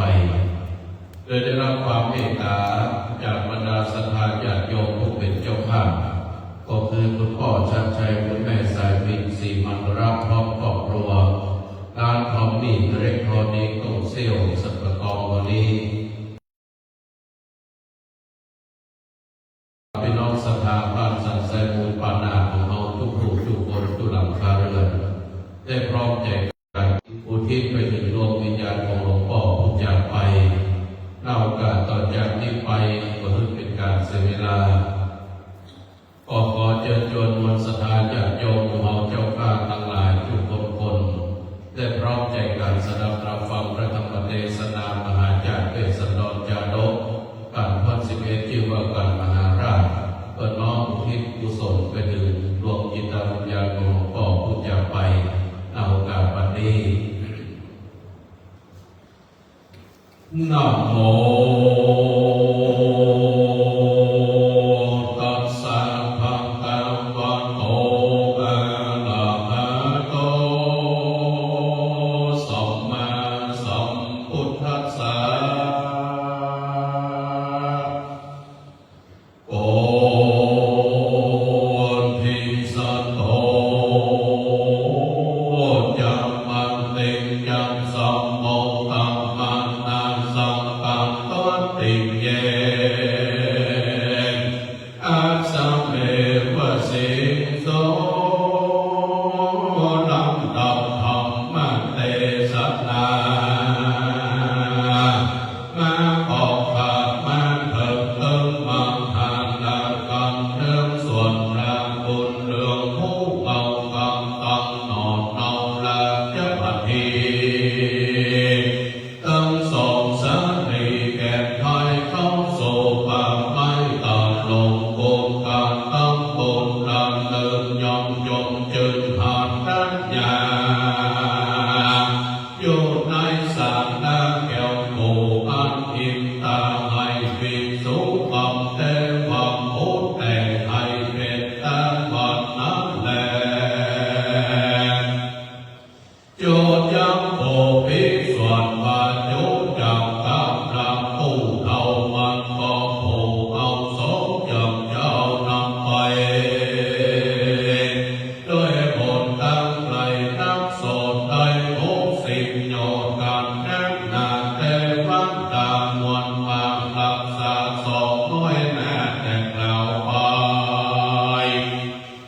โดยได้รับความเมตตาจากบรรดาศรัทธาญาติโยมผู้เป็นเจ้าภาพก็คือคุณพ่อชัดชัยคุณแม่สายวินศรีมันรักพร้อมครอบครัวร้านทอมมี่อิเล็กทรอนิกส์ตู้เซลล์สัตว์กองวันนี้พี่น้องศรัทธาบ้านสันไซมูลปานาของเราทุกผู้ทุกคนทุกหลังคาเรือนได้พร้อมใจกันอุทิศไปถึงดวงวิญญาณของหลวงพ่อผู้จากไปในโอกาสต่อจากนี้ไปก็ถือเป็นการเสียเวลาก็ขอเชิญชวนมวลศรัทธาญาติโยมของเราเจ้าข้าทั้งหลายทุกคนได้พร้อมใจกันสดับรับฟังพระธรรมเทศนามหาจารย์เทศนรจาดกการพัน11ชื่อว่าการมหาราชเพื่อน้อมอุทิศกุศลไปถึงดวงจิตวิญญาณของหลวงพ่อผู้จากไปในโอกาสวันนี้นะโมตัสสะภะคะวะโตอะระหะโตสัมมาสัมพุทธัสสะโอทิสัตโตยัมมังเตยัมสัมโมตัมมานาสังกัปปติเยอัสสะเมวะสิโสลัมดับธรรมเทศนามาขอบขาดมาเถิดเติมมาทานนากันเรื่องส่วนรางบุญเรื่องผู้เอากำตังนอนเนาละจะปฏิตั้งสองสานีแก่ไทยเข้าโซปากไม้ตาลงโกงการตั้งบนดำเนินยอมยมจึงหาดดัญญาอยู่ในสารนาแก้วโกอันอิมตาให้ปิสุปัมเทวัมพุทธแต่ให้เป็นตาบัดนั้นแลโจยังโอภิส่วนบาจุจักกัปรังผู้เท่ามันก็ผู้เอาสมยังเจ้านำไปด้วยผลตั้งไกลนักโสดได้ทุกสิ่งโยนกันแน่นหนาเทวันตามวลมารักษาสองน้อยแม่แต่กล่าวไป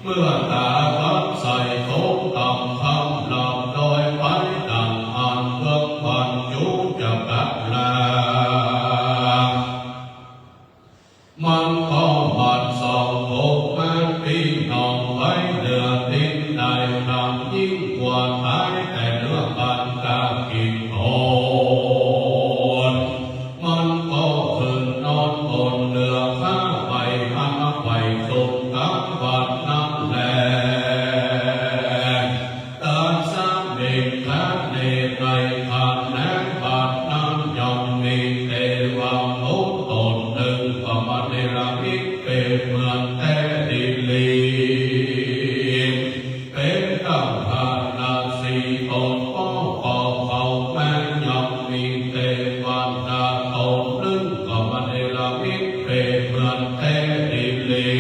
เมื่อตาพับใส่ทุกต่ำคำหลับโดยไปดังอันเพื่อพันยุจะกัดลามันก็มันสองโลกแม่พี่น้องไว้เดือดดินได้นำยิ่งกว่าตายแต่เนื้อบันกากินโอนมันก็ขึ้นนอนบนเรือข้าไปมาไปสุขกับวัดนั้นแลตาสามเด็กและเนตไรผ่านแนบัดนั้นย่อมมีเทวังมุตตนหนึ่งก็มาเนรมิตเป็นเหมือนแต่ดินลีเป็นตั้งหานาสีตนป้อเขาแม่ย่อมมีเทวันดาตนหนึ่งก็มาเนรมิตเป็นเหมือนแต่ดินลี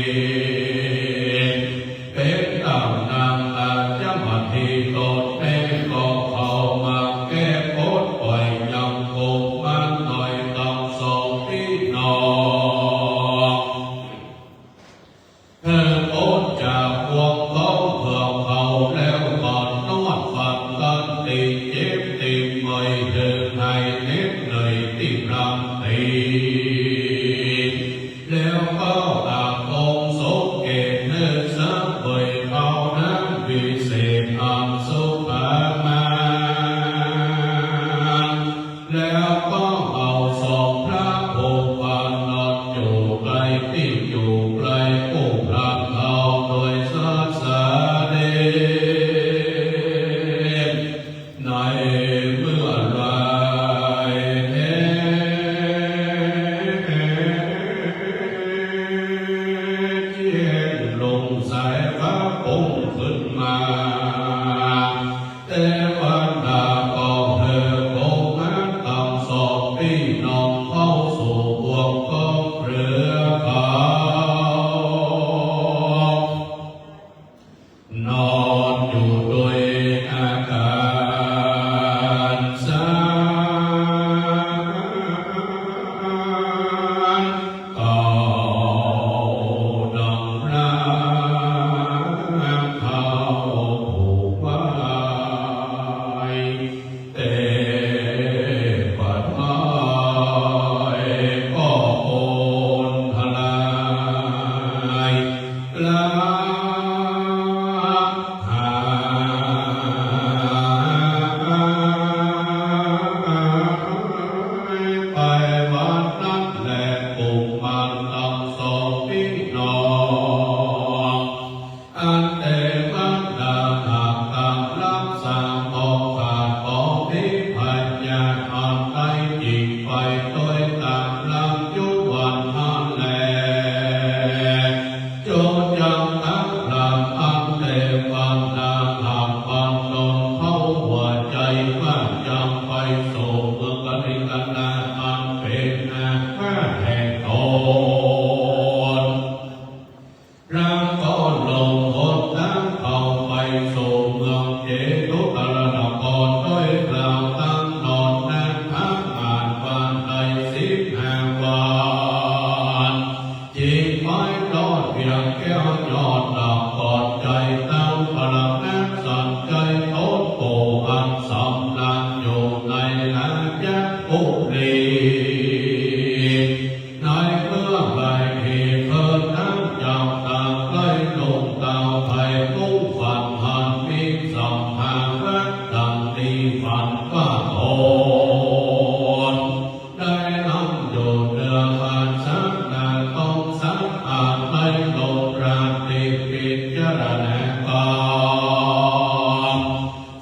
เป็นตั้งนางอาจจะมาทีตนเองก็เข้ามาแก้ người từ ngày nếp người tìm làm tiền leo có tạc ôn số kề nơi sáng vời cao nắng vì xếp hàm số phá mang leo có hào sọt ra bộ và nọt chủ cây tìm chủ cây cùng làm hào đôi xa xa đêm này mưa loài thế chiến lùng giải pháp cùngขึ้นมาแต่วันดาก็เธอโกงานตามสอบพี่น้องเข้าสู่พวกกองเรือขาว นอนอยู่ด้วยอาการสางก่อดังร่างเขาผูกไว้แต่ปัดไม้ก็โอนทลายกลาง หายไปวันนั้นแหละปุ่มมันตั้งสองพี่น้องอันแต่มันดาหากตามรักษาออกขาดออกนิพพานญาณอันใดจิตไปโดยตามลังยุวันอันแลจงยังทั้งลำอันเดวันนาหากวันลงเข้าหัวใจว่ายังไปสู่เมืองกนิกันนาอันเป็นอาคาแห่งตนร่างก็ลงหนทางเข้าไปสู่เมืองเจตุตรนครด้วยกล่าวตั้งนอนนั้นทั้งอ่านวันใด15 วันจิตไม่รอดเพียงแก้วยอดดอกกอดใจตั้งพลังแอบสั่นใจโต้นโกอันสำนักอยู่ในละยักอุลีในเมื่อใดที่เธอทั้งจากต่างใกล้ลงดาวไทยมุ่งฝันหันมีสัมพันธ์รักดังตีฝันว่าโอนได้นำอยู่เนื้อผ่านสักนาต้องสักอาจไม่ลงราตรีพิจารณากาม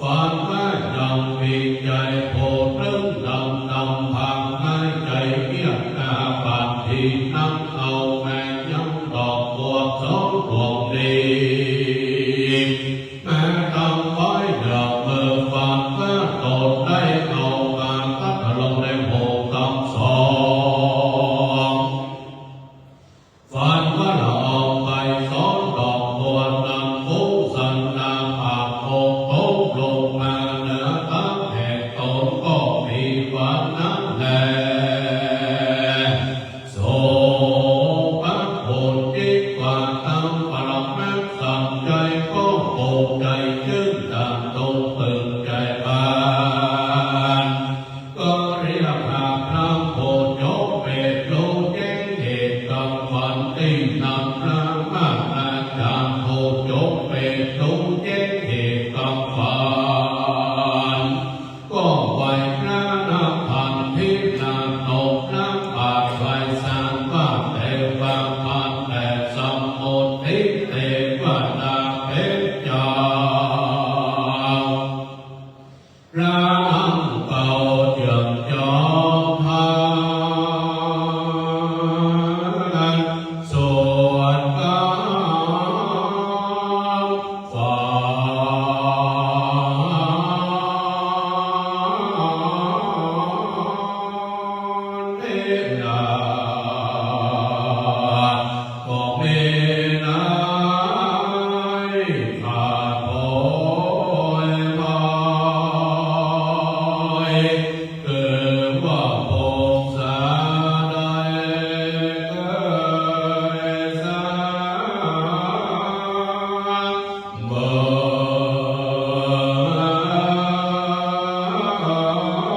ฝันว่ายังมีใจโพเรื่องดำพังให้ใจเงียบหน้าปัดที่นั่งเอาแม่ยังดอกบัวสองดวงดีแม้ทำไว้ดอกเมื่อฝันว่าตนได้เอามาพัดลงในโพกำสอง ฝันว่าเราเอาไปสองดอกบัวนำฟุ้งสันนาผาโคโคลงมาเหนือทั้งแห่งตนก็มีฝันนั้นแลโสภัคโผนยิ่งกว่าทั้งปรมัตถ์สัมใจก็โปกใจชื่นตันตรงตึงใจบานก็เรียกหาพระโพยกเปรตโลแจ้งเหตุกรรมฝันที่นำพระมาอาจารย์โพยกเปรตโลแจ้งเหตุกรรมฝันก็ไหวพระนาพันธินาโนน้ำปากไหวสามบ้านเทวาพันแต่สมุทิเทวดาเพชรจา ร่างเก่าเจืองจอมพานส่วนกลางฝ่ายเอ็นดาก็มีนายขาดโพยมา คือว่าพงษาได้เกิดสาเมื่อ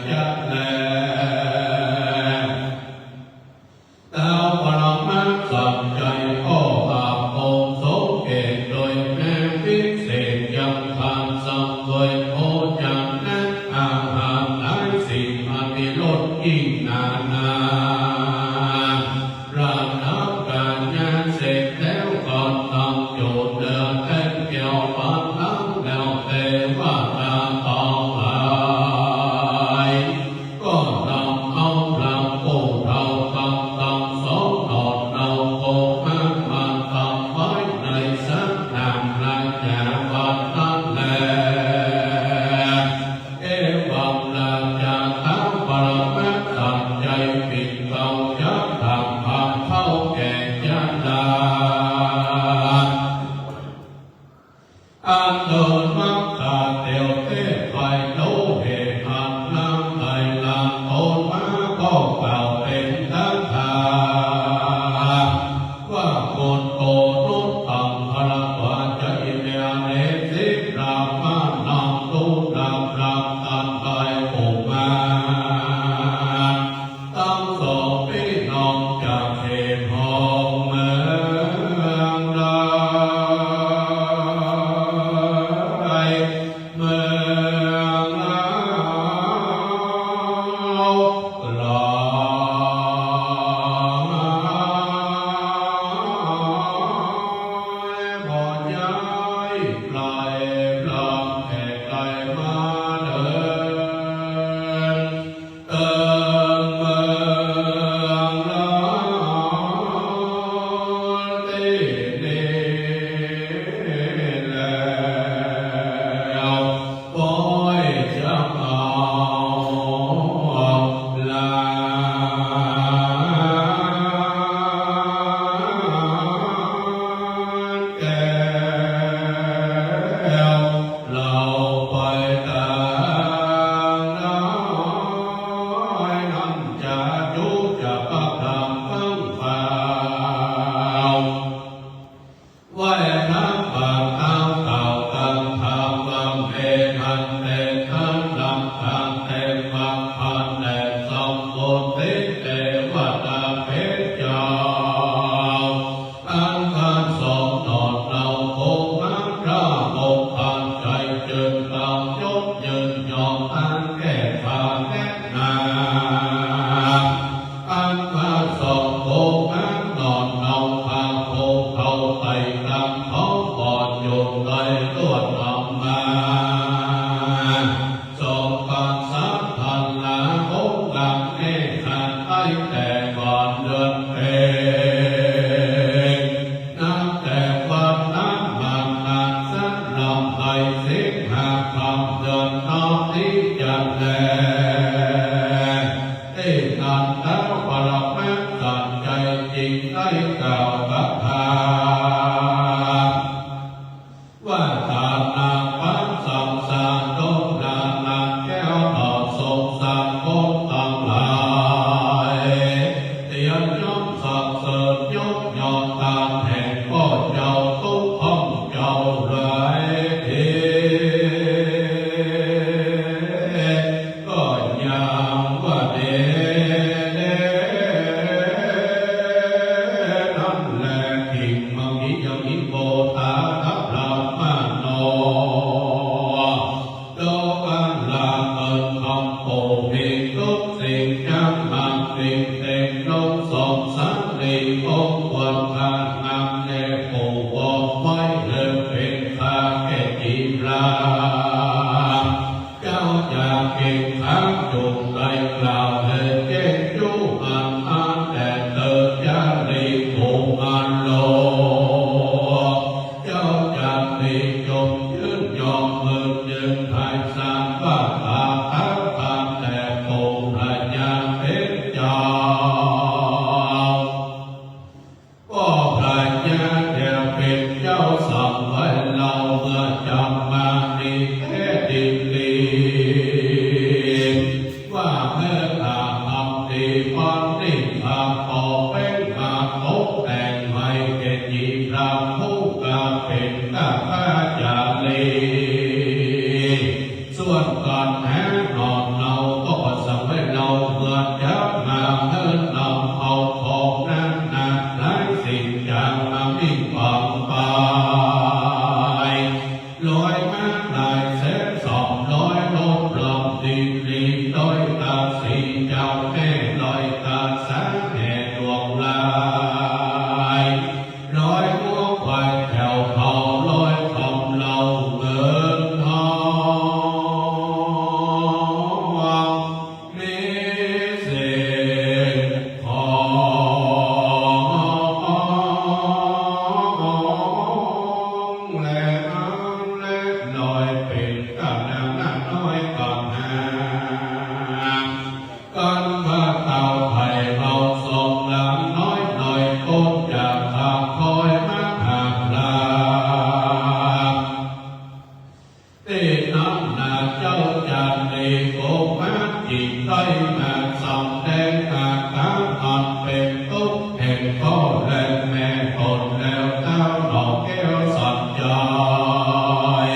จักแลเต้าปรมัตสัจใจข้ออาภองสงเกตโดยแม่พิเศษยังผ่านสังเวยโอจักนั้นอาหารหลายสิ่งอภิรสยิ่งนานารานับการงานเสร็จแล้วก่อนทำโจทย์เดินเป็นเกี่ยวปานทั้งแล้วแต่ว่าจะต่อไปก็นำเอาพระโพธิ์เราทำตามสองตอนเราโกมาทำไว้ในสักนามพระญาวัดนั้นแลเอวังลาจาทังปรมัตถ์ใจปิดเบาจักทำผ่านเข้าแก่ญาณาอันโดนมักขาเตียวเทไฟโลเหตุหันน้ำไหลลำโอนมาก็เป่าเป็นทังทาว่าคนโกนุตตังพลังวาใจเมียเนสิรามานังตุนังรักตันไปผูกมาตั้งสองพี่น้องจากเขตห้องเมืองใดเมืองเราลอยบ่ย้ายไกลพลังแห่ไกลมาเดินเมืองเราที่นี่แล้วปล่อยจะเอาลาแก้วเราไปตางน้อยนั่นจะยุจะประทำฟังฝ่าวไว้นับปากเท้าเก่ากันทำลำเอทันเตทันลำทางเตมังพันแดดสมบูรณ์ติเตวตาเพชรเจ้าอันการสองตอนเราคงมักพระองค์พันใจจึงตามยกยืนยอมอันแก้ผ่านแน่นาอันการสองคงมักนอนเนาพาโคเขาไปตามท้องก่อนโยนไปตัวทำมาสองปานสามพันลาองค์หลังเอขันไอแต่ก่อนเดินเพนับแต่วันนั้นมันนานสันลำไปสิบห้าคำเดินนอกที่จันแลเอ้นันแล้วปรมัตถ์ใจจริงได้กล่าวกับพาว่าตานาปันสัมสารโดนดานาแก้วตอบสงสารคนต่างหลายเตียนยอมสับเสริญยกยอมตามแห่งก็เจ้าทุกห้องเจ้าไรทีก็ยังว่าเดนั่นแหละกิ่งมังมิยังมิโกธาทัพลามาโนโลกันลาเปิดคำโปมีทุกสิ่งจังมันสิ่งเต็มลงสองสันติองค์วันทางนำแน่ผู้บอกไว้เริ่มเป็นข้าแก่จีรา เจ้าจะเก่งขังจุกใจกล่าวเหตุเก่งจูอันอันแต่เติร์ยาลีถูกอันโลเจ้าจะมีจงยืนยอมมือยืนภายสามว่าตาทักทางแต่โกพระยาเพชรเจ้าก็พระยาจะเป็นเจ้าสัมไว้เราเมื่อจำมาดีแค่ดินลีว่าเมื่อ ตาสีเจ้าแม่ลอยตาสาแห่ดวงลายลอยหัวควายแถวเขาลอยคำเราเงินทองมีเศษของและน้ำและลอยเป็นกับน้ำน้ำน้อยกับหางกันมาเต่าไผ่เราส่งหลังน้อยหน่อยก้มจากทางคอยมาหาปลาเต้น้ำหน้าเจ้าจันในโกมาจิตใจมาสำแดงอาการอันเป็นทุกข์แห่งพ่อและแม่ตนแล้วเต้าดอกแก้วสัจจอย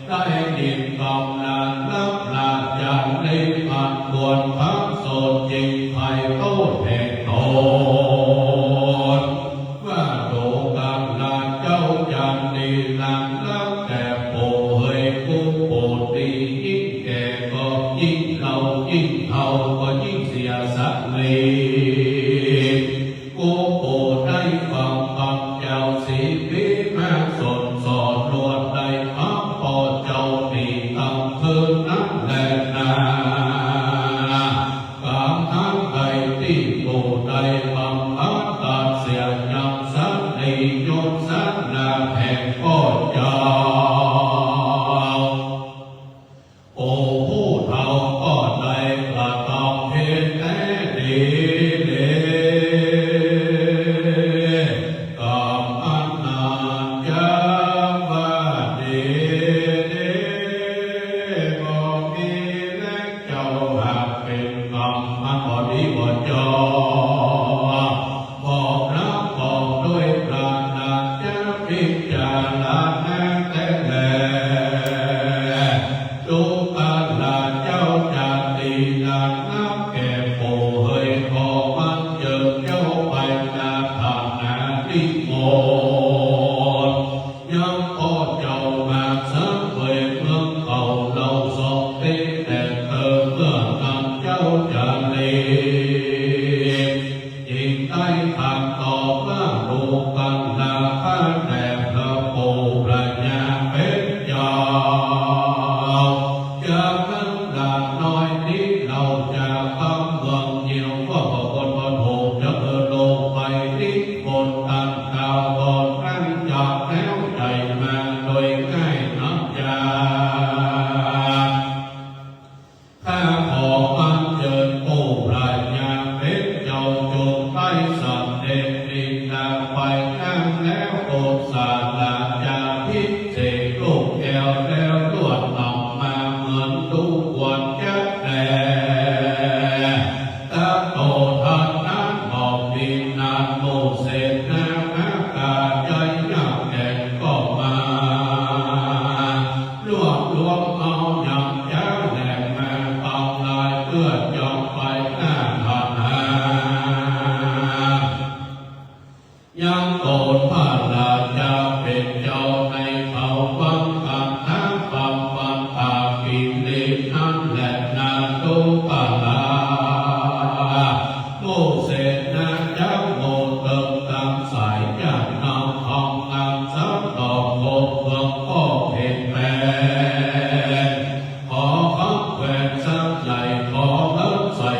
ได้ดินกำนันลับลาจันในอันควรพักโสดจริงไผ่โตแห่งตนว่าโดกันลาเจ้าจันในหลังลับแต่โปเฮยกูโปตียิ่งแก่ก็ยิ่งเรายิ่งเท่าก็ยิ่งเสียสักลีกูโปได้ฟังคำเจ้าสีพิมาสนสอนลวดได้พักพอเจ้าตีตั้งคืนนั้นแหละนากามทั้งใดที่โปได้ฟังพักตัดเสียยังสันในยนสันนาแห่งพ่อเจ้าโอ้ผู้เฒ่าก็ได้กระทำเหตุแต่ดีเด้กรรมอันนานจะว่าดีเด้บ่มีและเจ้าหากเป็นกรรมอันบ่ดีบ่จอบอกรักบอกด้วยปราณาจะพิจารณาแต่แลดูการลาเจ้าจะดีลานับแก่โปเฮยขอมันเจิมเจ้าไปนาทางนาที่โมยังพ่อเจ้ามาสังเวยเมืองเขาเราสองตีแต่เธอเมื่อนำเจ้าจะดียิ่งได้ทางต่อว่าดูกันลาข้าแต่พระโปประญาเป็นยาจากนั้นดาบน้อยนี้เราจะกำเมืองเยี่ยวว่าคนบนโหกจะเดินลงไปที่บนตันดาวบนนั่งจับแล้วใจมาโดยง่ายน้ำยาข้าขออัญเชิญผู้ราชาเป็นเจ้าจงไปสัตว์เด็กดินดาไปนั่งแล้วโอสาลาจาพิเศษลูกแก้วแล้วลวดนำมาเหมือนดูกวนจัดแดตาโตทันนั้นบอกดินนานโมเสสนาอากาศใจยากแก่ก็มารวบรวมเอาอย่างเจ้าแหลมมาทำลายเพื่อยอมไปหน้าทันหายังโกรธพระราชาเป็นเจ้าในเขาฟังกันทั้งฟังฟังตากินเลนนั่นแหละนาตุปะลาโมเสสนาเจ้าโมเติมตามสายจากนำทองงามสักดอกโคเมืองพ่อเพชรแปขอคำแขวนสักใหญ่ขอเลิศใส่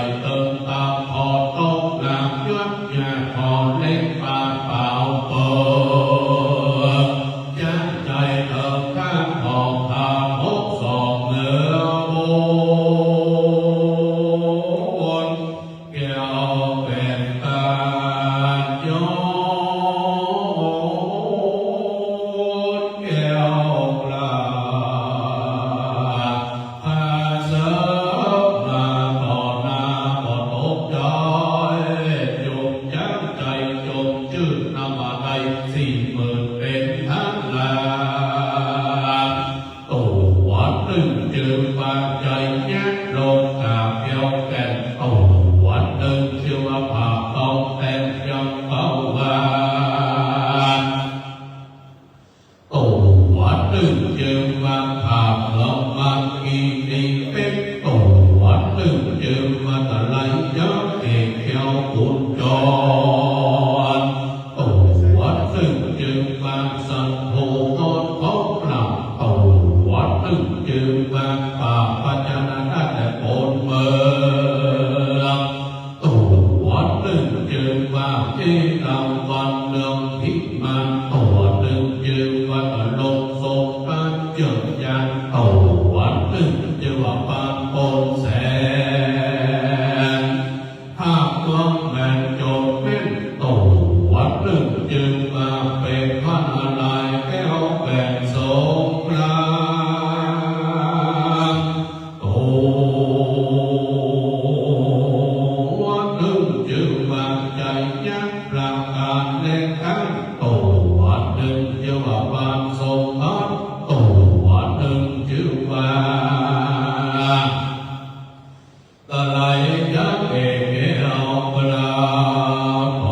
ยักเอเกเอาปลาโต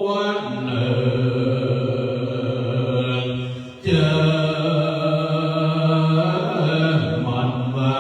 วันเนินเจอมันว่า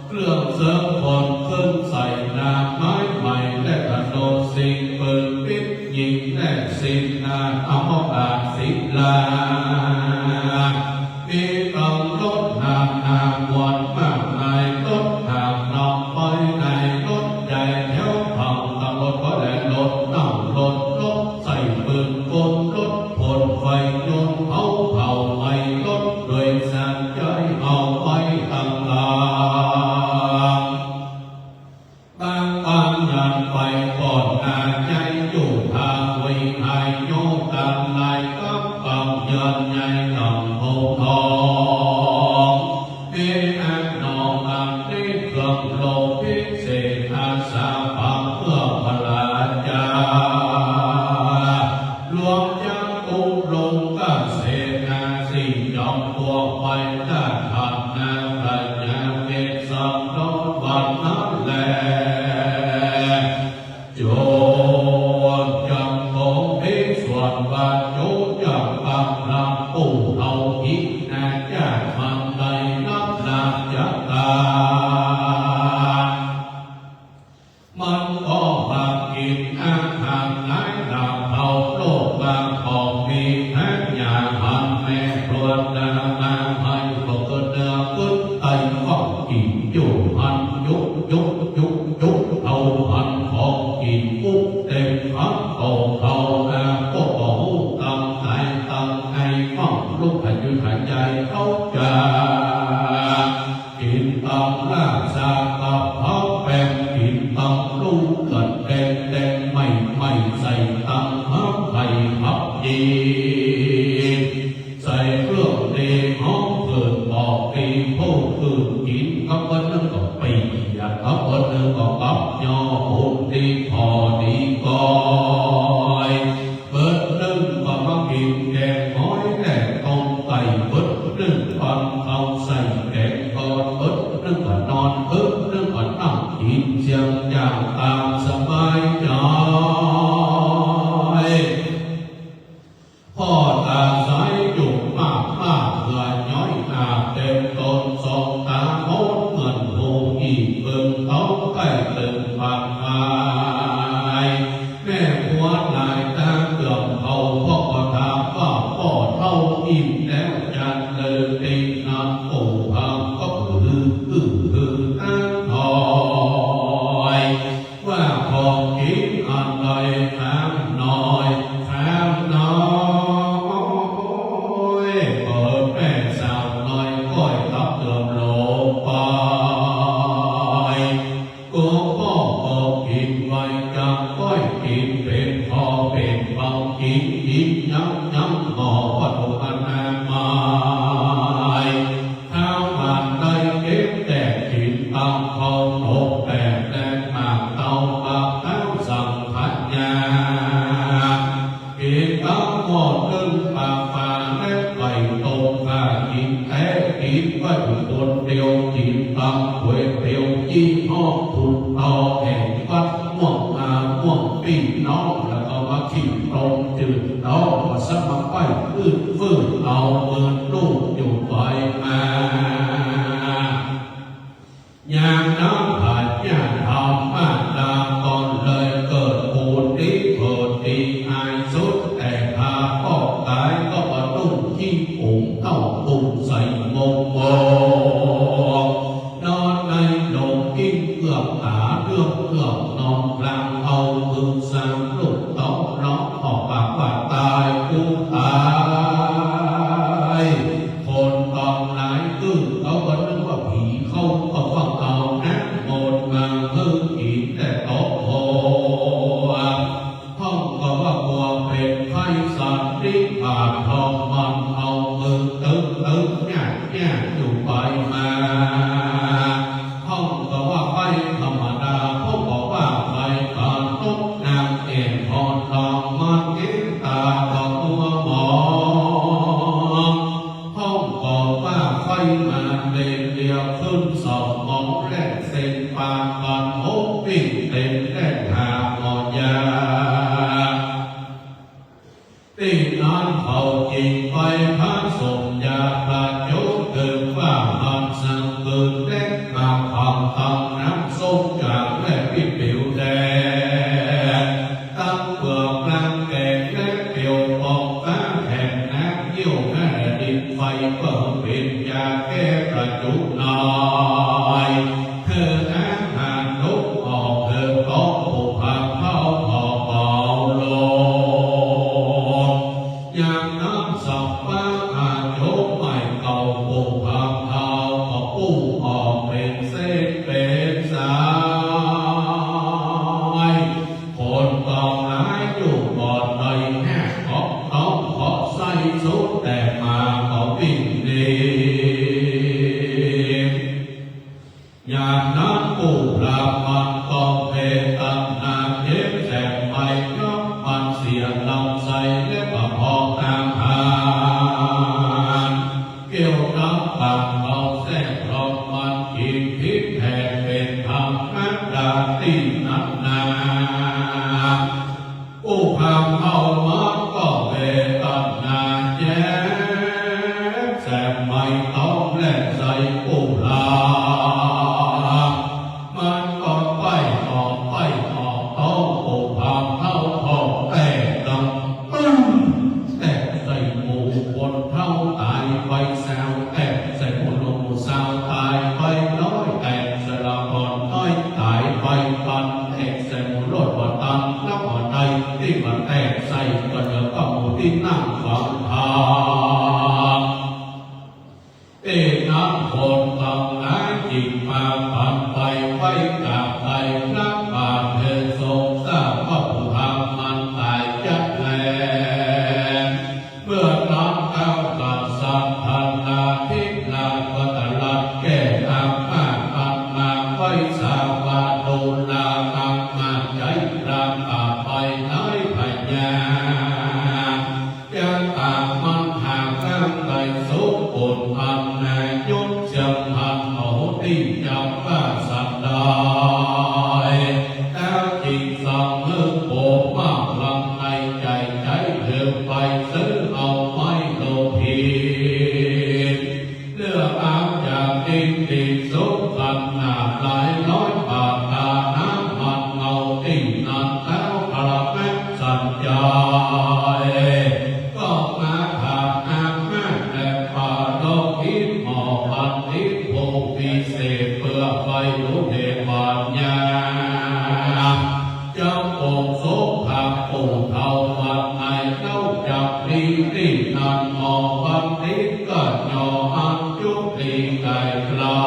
เครื่องเสริมคนขึ้นใส่นาไม้ใหม่และกระโดดสิ่งปืนปิดยิงและสิ่งนาอมตะศิลามีกำลดหางนามวนมากในรถหางนำไปในรถใหญ่แถวพังตำรวจก็แล่รถนั่งรถใส่ปืนกลรถผลไฟยนต์เผาไอ้รถโดยสารใจเอาไปตั้งลาบางยันไปก่อนอาใจอยู่ทางวิหายโยตังลายกับกำยันใหญ่กำโพทองเอ็นนองอันนี้เครื่องโลพิเศษอาสาปังเพื่อพลาจาหลวงยังกุลงก็เศษนาสิ่งยอมพวกไปได้ทันนาพระยาเกศสังโดวันนั้นแลโจรจังโกภิส่วนบาโจจังบางลำปู่เอาหินนาจามันใดนับนาจักตามันก็บางกินอาหารไหนดาเผาโลกบางของมีแท้ยาหันแม่ปวดดามาให้พวกเนื้อขึ้นไตข้องกินอยู่หันยุกเอาหันของกินปุ๊บเต็มหันโตเขาอาพวกบ่หูตั้งใจตั้งไอ้ฟังลูกหายใจเขาจะกินตำลาสากับพักแปมกินตำลูกเกิดแดงไม่ใส่ตำพักไข่พับยีใส่เครื่องเดห้องเกิดบอกปีผู้คือกินกับวันนึงก็ปีอยากกับวันนึงก็กับยอหุ่นดีพอดีก้อยเบิดนึงก็มากินแกงหอยแกงต้มไก่เบิดนึงฟังเขาใส่แกงก้อนเบิดนึงก็นอนเบิดนึงก็นั่งกินเชียงอย่างตามสบายใจพ่อตาสายอยู่มากเพื่อย้อยอาเต็มต้นสองตาโมดเงินหูอีกเบิ่งเขาใกล้ตึงปากหายแม่หัวลายตาเกือบเขาพ่อถามว่าพ่อเท่าอิ่มแล้วจันเดินตีน้ำปูพังก็ตั้งหอยว่าพอกินอะไรข้ามน้อยเปิดแม่สาวน้อยก้อยทับเติมโลไปก็พ่อกินไว้จังก้อยกินเป็นพอเป็นเบากินยังหอวัตถุอนามัยข้าวบานได้เก็บแต่กินตามเขาโตแต่แดงหมากเตาปากเท้าสั่งพัดยากินข้าวหมดนึ่งปากปานและไก่ต้มข้ากินแท้กินไว้คนเดียวกินตำก๋วยเตี๋ยวยี่ห้อถูกต่อแห่งวัดม่วงปีน้องแล้วก็มาขิงตรงจืดน้องมาสักมาไปฟื้นเอาเมือนลูกอยู่ไปมาอย่างน้ำผ่านอย่างทำมาตามก่อนเลยเกิดปูดีเกิดดีอายสุดแต่พาพ่อตายก็มาตุ้งที่ปุ่งเต้าปุ่งใส่มงนอนในโลงกินเกือบต าเรื่องนอนกลางเอามือสามลูกต้องร้องออกปากว่าตายกูตายคนตองไหนตึ้งเขาก็นึกว่าผีเขาก็ฟังเอาน้ำมนต์มาฮึ่งอีกแต่ตกโหห้องก็ว่าบัวเป็นไข้สันติผ่านทองมันเอามือตึ้งแง่อยู่ไปมาห้องก็ว่าไปธรรมดาพวกบอกว่าไปก่อนตกนางเอ็นพรทองมันเอ็นตาก็ตัวหมองห้องก็ว่าไฟมาเต็มเดียวขึ้นสองมองแรกเส้นปากก่อนโอ้วิ่งเต็มแรกหาหมอยาตีน้ำเขาจิงไปพระสมยาพระโยเกิดว่ามันสังเกิดแรกมาความตั้งน้ำส้มจากแม่ปิดเปียวแดงตั้งเปลือกกลางแก่แก่เปียวปองฟ้าแผ่นน้ำเยี่ยวแม่ดินไฟเปิดเป็นยาแก้ประจุนอยเธออาหารนกออกเธอก็ผูกพันเข้าพอเบาลงอย่างน้ำสับป้าอาโจไม่เก่าผูกพันเข้าก็ปูออกเป็นเส้นเป็นสายคนต้องหายอยู่ก่อนใดแห่ก็ต้องขอใส่สุดแต่มาก็วิ่งดีอย่างนั้นผู้ปราบมันต้องเพตังนาเย็บแสบไปเพราะมันเสียลำไส้และประพองทางหานเกี่ยวกับปากเอาแทรกรองมันกินพิษแผ่เป็นธรรมนักดาตีนักนาผู้พามเอามันก็เพตังนาเย็บแสบไม่ต้องแลกใส่ผู้ลามันก็ไปออกต้องผูกพันเท่าทองแต่ดังตึ้งแต่ใส่หมูคนเท่าตายไปแซวแต่ใส่หมูลงสาวตายไปน้อยแต่สละบอนน้อยตายไปปันแต่ใส่หมูรถบ่ตันแล้วบ่ใดที่มันแตกใส่ก็เดือดก็หมูที่นั่งฟังทางน้ำคนต้องหาจิตมาปันไปไว้กับใจพระบาทเธอทรงทราบว่าผู้ทำมันตายจัดแลเมื่อน้ำเข้ากับสัมพันนาทิพลาก็ตลัดแก่ตามมาปันมาไว้สาวาโดลาตามมาใจรามอาไปน้อยพญาจะตามมันหาข้างในสุขบุญอันนายกจำหันโหติจำว่าสัตว์ได้แล้วจิตสำนึกโบมากลำในใจเดินไปซื้อเอาไม้โลพีเลือกเอาจากดินดินสุขกันหนาหลายร้อยบาทตาน้ำมันเงาติ่งนั้นแล้วพระแม่สัญญาก็มาผ่านอาแม่และป่าโลกินหมอพันธิโพพิเศษเพื่อไปรู้เหตุปัญญาจำองค์สมภาปู่เท่าวันในเล่าจับดีที่นั่นหมอพันธิก็ยออันจุดีไก่กล่า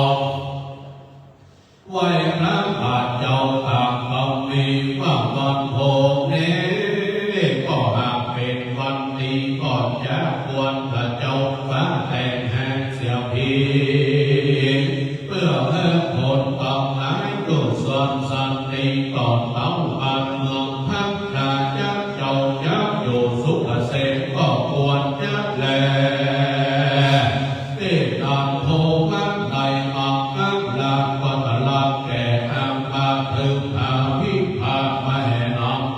วไว้พระบาทเจ้าตามคำมีว่าวันโพเนก็หากเป็นวันดีก่อนจะควรพระเจ้าฟ้าแต่งแห่งเสียพีเพื่อให้คนต้องหายดุส่วนสันติก่อนต้องบันเมืองพักราชเจ้ายักอยู่สุขเสพก็ควรจะแลที่ตามโพมันใดมากังลาก็ตลาดแก่ทางมาถึงทางพิพาทไม่นำ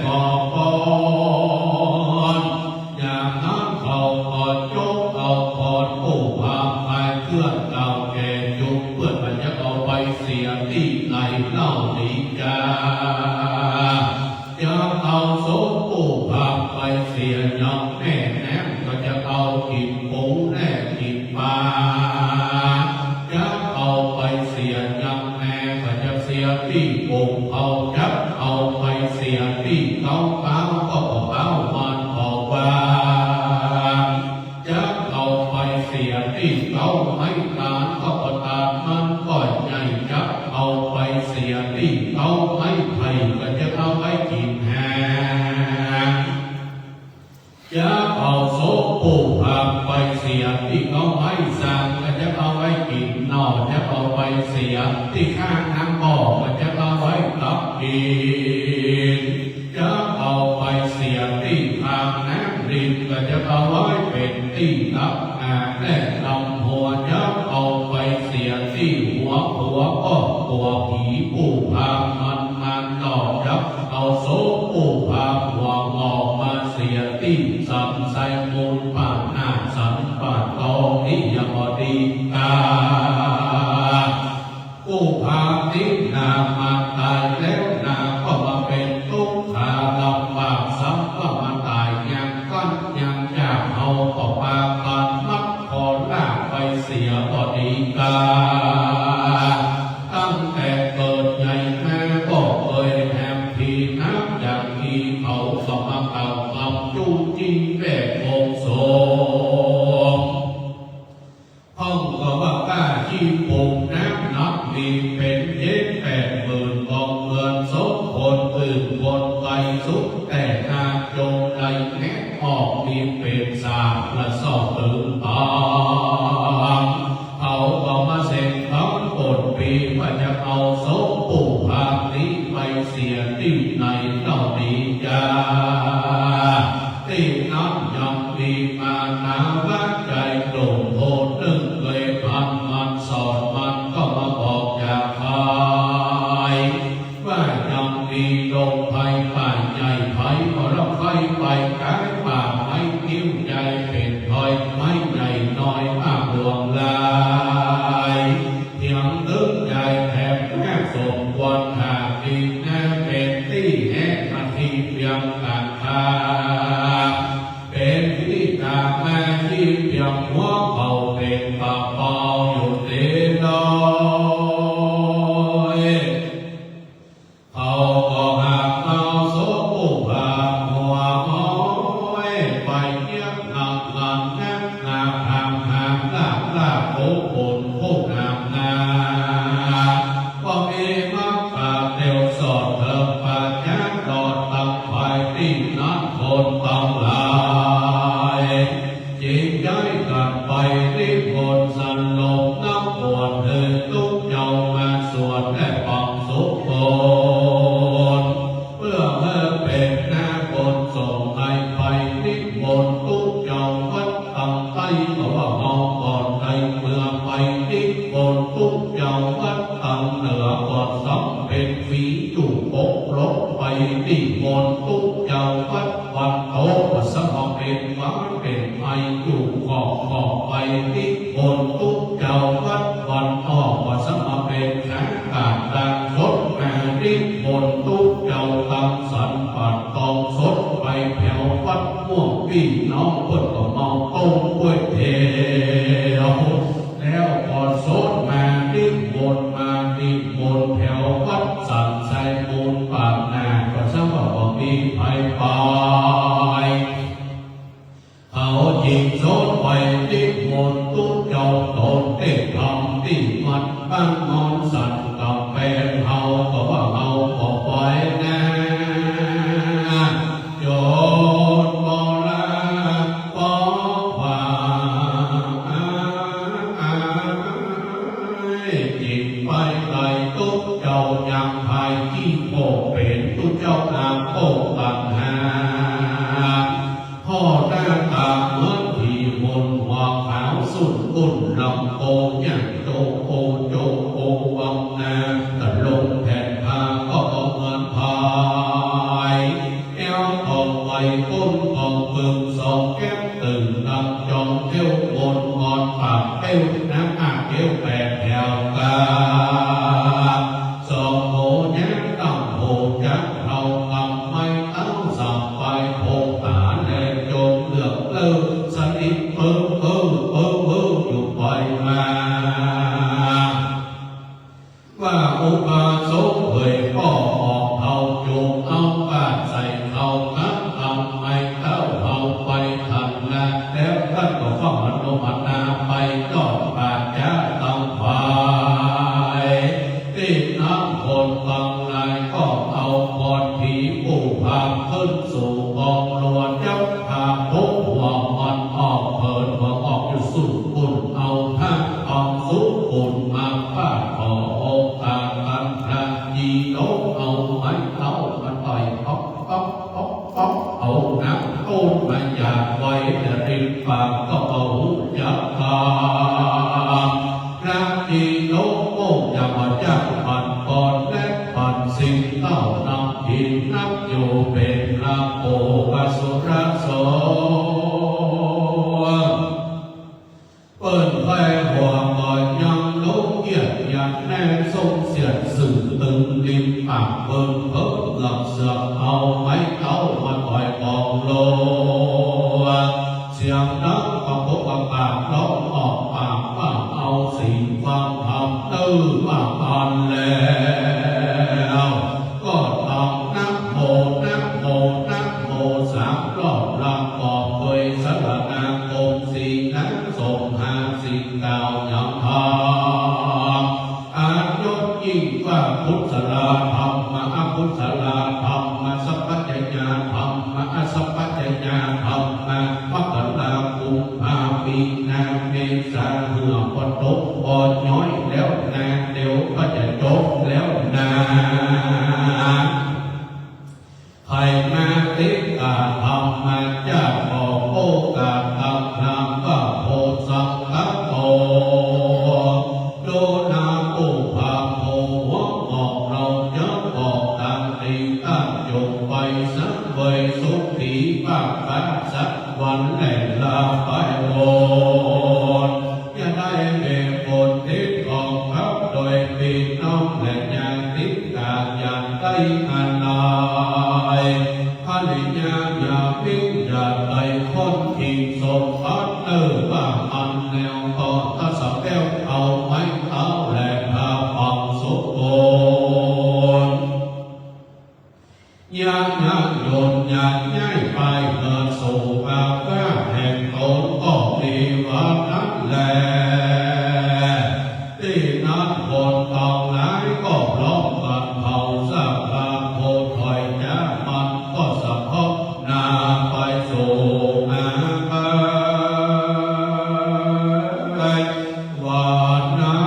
ขอพรอย่างนั้นเขาขอจบเอาพรผู้พาไปเคลื่อนเก่าแก่จุกเพื่อนมันจะเอาไปเสียที่ไหนเล่าดีกาจะเอาโสผู้พาไปเสียยังแม่แนมก็จะเอากินปูแน่กินปลาจะเอาไปเสียยังแม่ก็จะเสียที่ปูเอาจับเอาไปเสียที่เขาก็เอามันออกว่าจะเอาไปเสียที่เขาไม่ตานก็ตานมันก็ใหญ่จะเอาไปเสียที่เขาไม่ไผ่ก็จะเอาไปกินแห้งจะเอาโสปูพาไปเสียที่เขาไม่สั่งก็จะเอาไว้กินนอนจะเอาไปเสียที่ข้างน้ำบ่อก็จะเอาไว้ตักกินจะเอาไปเสียที่ข้างน้ำริมก็จะเอาไว้เป็นที่ตักอาบและลำหัวจะเอาไปเสียที่หัวก็ตัวผีปูพามันหลอกจับเอาโสปูพาหัวงอกมาเสียที่สัมใส่มูลป่านหน้าสัมปาตองนี่ยังพอดีกาปูพาทิ้งนามาตายแล้วนาก็มาเป็นทุกข์ขาลำบากซ้ำก็มาตายยังก้อนยังจากเอาต่อปากันมักขอลากไปเสียพอดีกาตั้งแต่เกิดใหญ่แม่ก็เคยแฮมพีน้ำอย่างที่เขาสมาเก่าคำจู้จี้แม่คงโสมห้องก็ว่ากล้าชี้ปงน้ำนับมีเป็น70,000กองเงินสมคนอื่นคนไกลสุดแต่นาจงไกลแง่ออกมีเป็นสามและสอบตื่นตามเขาก็มาเสร็จทั้งกดปีว่าจะเอาโสปูพานี้ไปเสียที่ไหนเล่าดีจาที่นั้นยังมีมานาว่าใจโกรธโทษนึกเลยพันมันสอนมันก็มาบอกจากใครว่ายังมีลมไฟป่าใหญ่ไฟพอรับไฟไปกายป่าไม่กิ้วใจเป็นถอยไม่ใหญ่น้อยมากดวงลายเพียงตึกใจแทบแม่สมควรหากดีแน่เป็นที่แห่งนาทีเพียงการทาเป็นที่ตาแม่ที่เพียงหัวเขาเป็นปากเปล่าอยู่เต็มลอยเขาก็หากเอาโสปูพาหัวม้อยไปเยี่ยมหนักหลังแน่นาหางลาโอ้โหผู้นำนาก็มีมักปาเตียวสอดเถิดปาแจ้งดอดตังไฟที่นั้นคนตั้งหลายจิตใจกันไปที่คนสันลงน้ำปวดเถิดทุกเจ้ามาสวดและปังสุขคนเพื่อเมื่อเป็นหน้าคนส่งให้ไปนิมนต์ทุกเจ้าวัดตั้งใจก็ว่าเมาก่อนใดเมื่อไปนิมนต์ทุกเจ้าวัดตั้งเหนือก่อนสำเป็นฝีจุกปกรบไปนิมนต์ทุกเจ้าวัดวันโตสมเป็นฟ้าเป็นไอจุกขอบไปนิมนต์ทุกเจ้าวัดวันออกว่าสมเป็นแขกการดังสดแม่นิมนต์ทุกเจ้าตั้งสันปัดตองสดไปแผ่ววัดม่วงพี่น้องเพิ่นก็เมาต้มกล้วยเทวแล้วก่อนสดแม่นิมนต์มานิมนต์แผ่ววัดสันใส่มูลปากหน้าก็สมว่ามีไผ่ปายเขาจิงโสดไปนิมนต์ทุกเจ้าตนเด็กทำที่มัดบ้านนอนสันกับแฟนเขาก็ว่าเขาก็ปล่อยแน่โยนบอลาปอว่าจิตไปไกลทุกเจ้ายังภายที่โคเป็นทุกเจ้านางโคตันหาพ่อหน้าตาเหมือนที่มนต์หัวขาวสุดกุ่นลำโพงอย่างโจโกวังนาตะลงแผ่นพาก็เหมือนพาย ก้นกองปึงสองแก้มตื่นดังจองเที่ยวบนงอนปากเที่ยวน้ำอ่างเที่ยวแปดแถวกาสองโหยักษ์ตั้งโหยักษ์เราทำไม่ตั้งสับไปโผตาแดงจงเหลือกเลือสนิทเพิ่มอยู่ไปมาว่าอุบาสกเผยพ่อออกเท่าจูงเอาบ้านใส่เขาครับทำไมเข้าเอาไปทันละแล้วท่านก็ฟ้องมันลงมานาไปจอดบาดจ้าตั้งไปที่น้ำคนฟังนายก็เอาพรผีผู้พาขึ้นสู่กองลวนยับพาพบหัวมันออกเปิดหัวออกอยู่สู่ปุ่นเอาผ้าออกสู่ปุ่นมาผ้าขอองค์การกันพระยีโนเอาไม้เท้ามาต่อยป๊อกเอาน้ำต้นมาหยาดไว้แต่ริมปากก็เอายับตาพระยีโนโอ้อย่ามาจับผ่านก่อนและผ่านสิ่งเต้านำหินนับอยู่เป็นพระโอวาสุรโสเปิดแผ่หัวก่อนยังลุกเกียรติยันแน่ทรงเสียดสื่อตึงริมปากเบิ่งเพิ่งหลับเสือกเอาไม้เท้ามาต่อยกองโลเสียงดังประกบปากร้องออกปากบ้างเอาสิ่งความทำตื้อปากพันแล้วก็ทำนักโมสามรอบลำกอบเคยสารนาคมสีนักส่งหาสิ่งเก่ายังทำอายุยิ่งกว่าพุทธลาธรรมะพุทธลาธรรมะสัพพัญญาธรรมะสัพพัญญาธรรมะมะกลาภูภาปีนาเมษาเหือปตกปอย้อยแล้วนาเดี๋ยวก็จะจบแล้วนาใครมาติดกาธรรมะจะบอกโอกาสทำนามก็โพสังฆโตโดนาภูภาโพหัวออกเราจะบอกตามตีตั้งจงไปสักเวยสุขีปากปัสสักวันแหล่งลาไปโลดจะได้เก็บผลทิศของพับโดยปีน้องและยางติดกาอย่างใต้อันลายพระนิยามอย่าปิ้งอย่าไต่คนทิ้งสมพัดเตอร์ว่าอันแนวต่อถ้าสับแก้วเอาไม้เท้าแหลกพาฟังสุโกนยากโยนยากง่ายไปเกิดสู่กาก้าแห่งตนก็มีวันนั้นแลที่นั้นคนต่างหลายก็พร้อมกันเผาสร้างทางโพถอยจ้ามันก็สะพกนาไปสู่นาไปวันนั้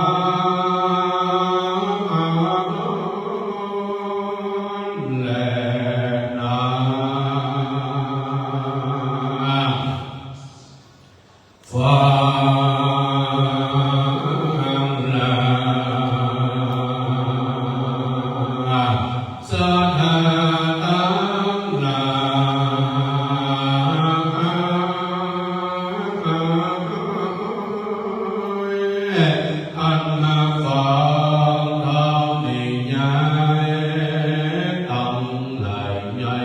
นแลนาฟ้าสถาตังนาอันนาฟังธรรมนิยายตั้งหลายใหญ่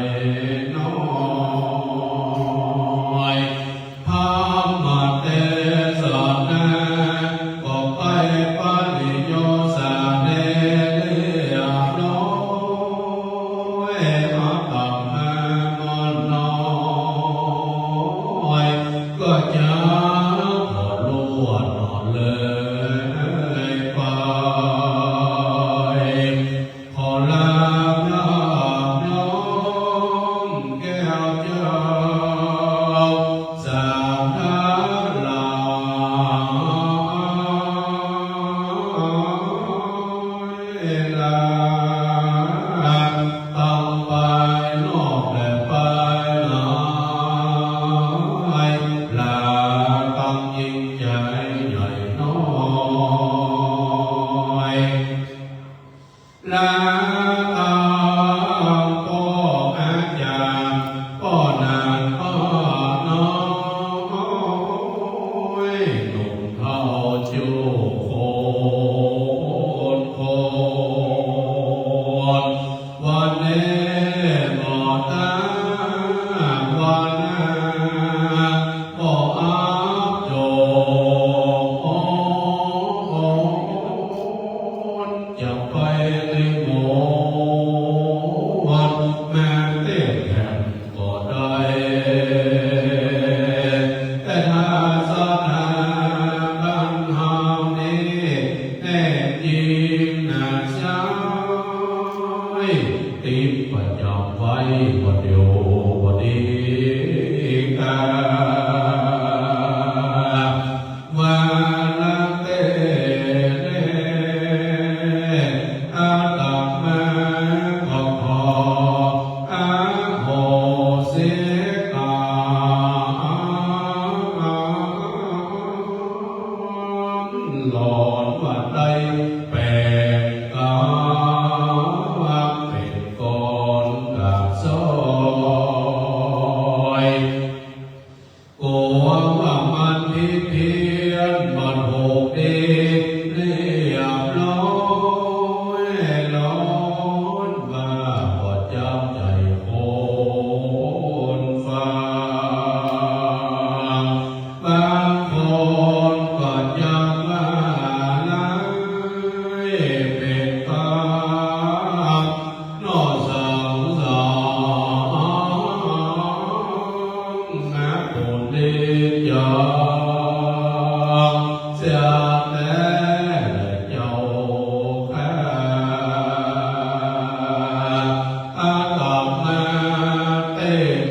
น้อยธรรมะเทศนาก็ไปปฏิโยสาเนเรียบร้อยมาตังมานน้อยก็จะขอล้วนนอนเลยไปขอลาญาติโยมแก้วเจ้าสาธุลาลาตั้งไปนอกและไปหลายลาตั้งยิ่งใหญ่ใหญ่น้อยลาตั้งพ่ออาจารย์พ่อนา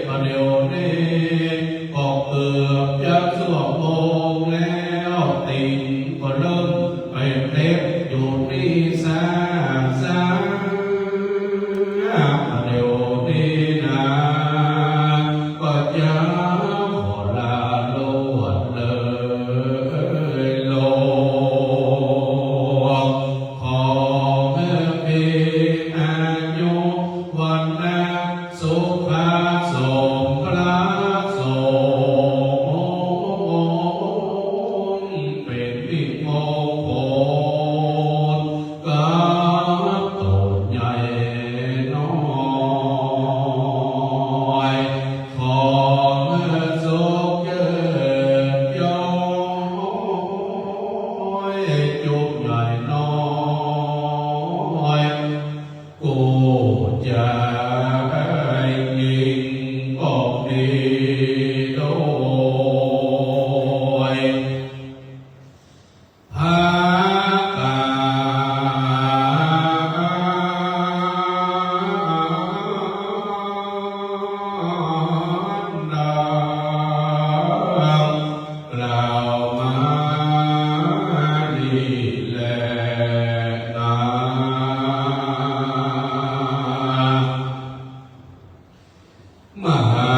ประเดี๋ยวนี้ออกเกือบจะสวมองแล้วติ่งก็เริ่มไปเล็บอยู่ที่ซาประเดี๋ยวนี้นะก็จะขอลาโลดเลยโลขอให้เป็นอายุวันนะสุขะสมพระสงฆ์เป็นมิตรมงคลกับตนใหญ่น้อยขอให้สุขเยินยอยจุกใหญ่น้อยกูจะยิงออกดีโดยภากาดังกล่าวมาดีแลนะ มหา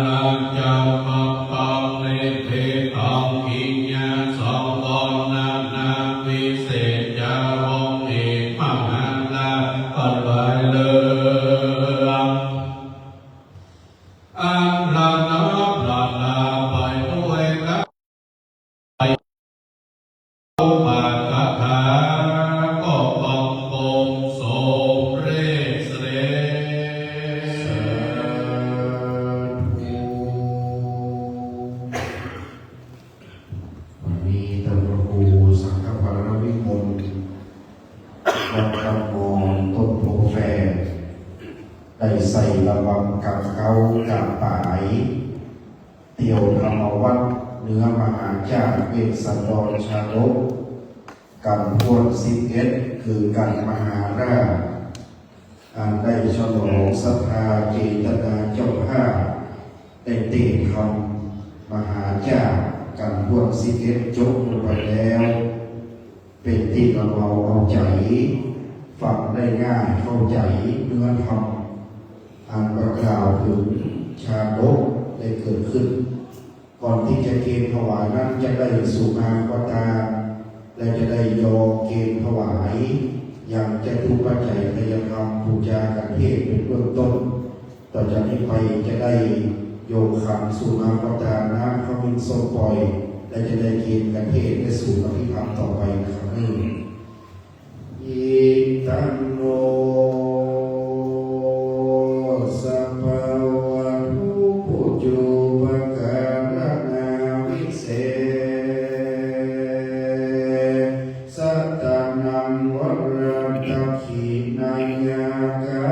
ลังจาปัปปังเลเทตังกิญญาสังกรนานาวิเศษจารองเอกมหาลาปัจจัยเลอันลานาลาลาไปด้วยกันปาตถาก็ปังปงโสมเรสเร วันนี้ท่านพระครูสังฆปรวิมลวัดกำมองต้นโพแฝดได้ใส่ระบำกับเกากับป่ายเตี่ยวธรรมวัดเนื้อมหาจารย์เวสสันดรชาลกกันพวน11คือกันมหาราชอันได้ฉลองศรัทธาเจตนาเจ้าภาพได้เตะคำมหาจารย์กันพวน11จบลงไปแล้ว เป็นที่เราเอาใจฟังได้ง่ายเข้าใจเนื้อธรรมอันประกล่าวถึงชาดกได้เกิดขึ้น ก่อนที่จะเกณฑ์ถวายนั้นจะได้สุมากตาและจะได้ยอเกณฑ์ถวายอย่างจะทุปัจจัยพยธรรมบูชากันเทศเป็นเบื้องต้น ต่อจากนี้ไปจะได้โยขันสุมากตาน้ำขมิ้นส้มปล่อยและจะได้เกณฑ์กันเทศและสู่อภิธรรมต่อไปนะครับอิตันโนสัพพะทุปุจจุปการนาวิเศษสัตตานังวรัตถขีนายากา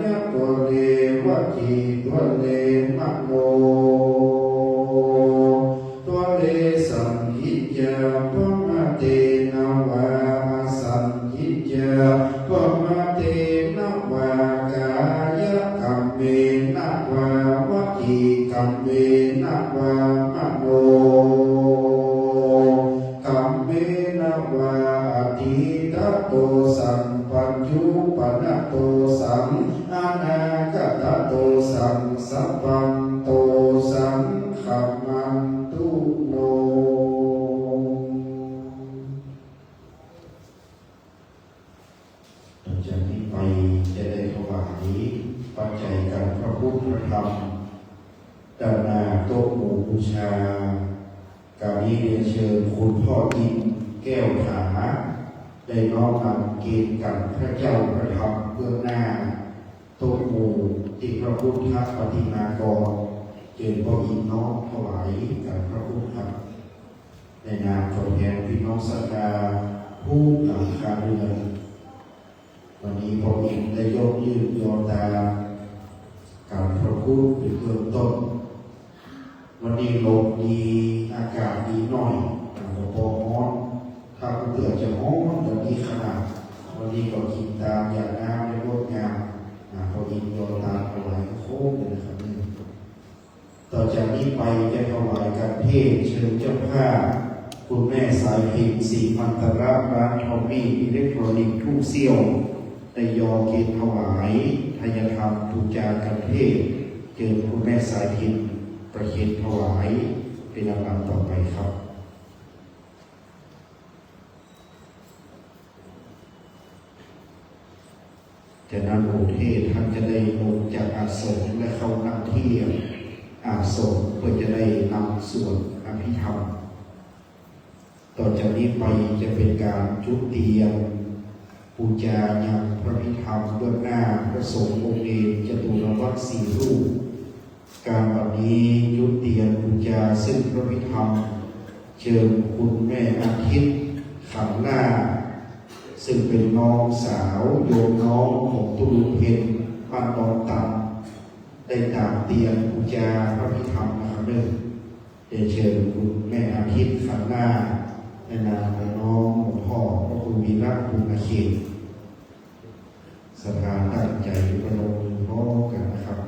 ยะตัวเลวะจิตัวเลมะโนตัวเลสัมหิจาปมะเตนะวาสัมหิจาปมะเตนะวากายะกัมเมนะวาวจีกัมเมนะวามโนกัมเมนะวาอธิตโตสัมปัญจุปนโตสัมอนาคตโตสัมสัพพันโตสัมขัมมันตุโนต่อจากนี้ไปจะได้ถวายปัจจัยกันพระพุทธพระธรรมด้านหน้าโต๊ะหมู่บูชาการนี้เรียนเชิญคุณพ่ออินแก้วถาได้น้อมนำเกณฑ์กันพระเจ้าพระธรรมเบื้องหน้าโต๊ะหมู่ที่พระพุทธปฏิมากรเจิญพ่ออินน้อมถวายกันพระพุทธครับในนามตัวแทนพี่น้องศรัทธาผู้หลังการเรือนวันนี้พ่ออินได้ยกยืนยอตาการพระพุทธเป็นเบื้องต้นวันนี้ลมดีอากาศดีหน่อยแต่พอร้อนถ้าเกิดจะร้อนแบบนี้ขนาดวันนี้ก็กินตามอย่างน้ำในรถงาม เขาอินโยตาถวายโค้งเลยนะครับนี่ต่อจากนี้ไปจะถวายการเทศเชิญเจ้าภาพคุณแม่สายพิมพ์สีมันตระร้านทอมมี่อิเล็กทรอนิกส์ทุ่งเซี่ยวได้ยอเกณฑ์ถวายทายธรรมปูจาการเทศเชิญคุณแม่สายพิมพ์ประเคนถวายเป็นลำดับต่อไปครับจากนั้นโอเทศท่านจะได้ลงจากอาสมและเข้านั่งที่อาสมเพื่อจะได้นำสวดอภิธรรมต่อจากนี้ไปจะเป็นการจุดเทียนปูจายังพระพิธรรมเบื้องหน้าพระสงฆ์องค์เอกจตุรวัตรสี่รูปการวันนี้จุดเทียนปูจาซึ่งพระพิธรรมเชิญคุณแม่อาทิตย์ขันหน้าซึ่งเป็นน้องสาวโยมน้องของตุลุเพนบ้านดอนตันได้ตามเตียนปูจาพระพิธรรมนะครับเด้อได้เชิญคุณแม่อาทิตย์ขันหน้าในนามของน้องหลวงพ่อพระคุณวีระภูมิเขตสถานตั้งใจประนมมือพร้อมกันนะครับ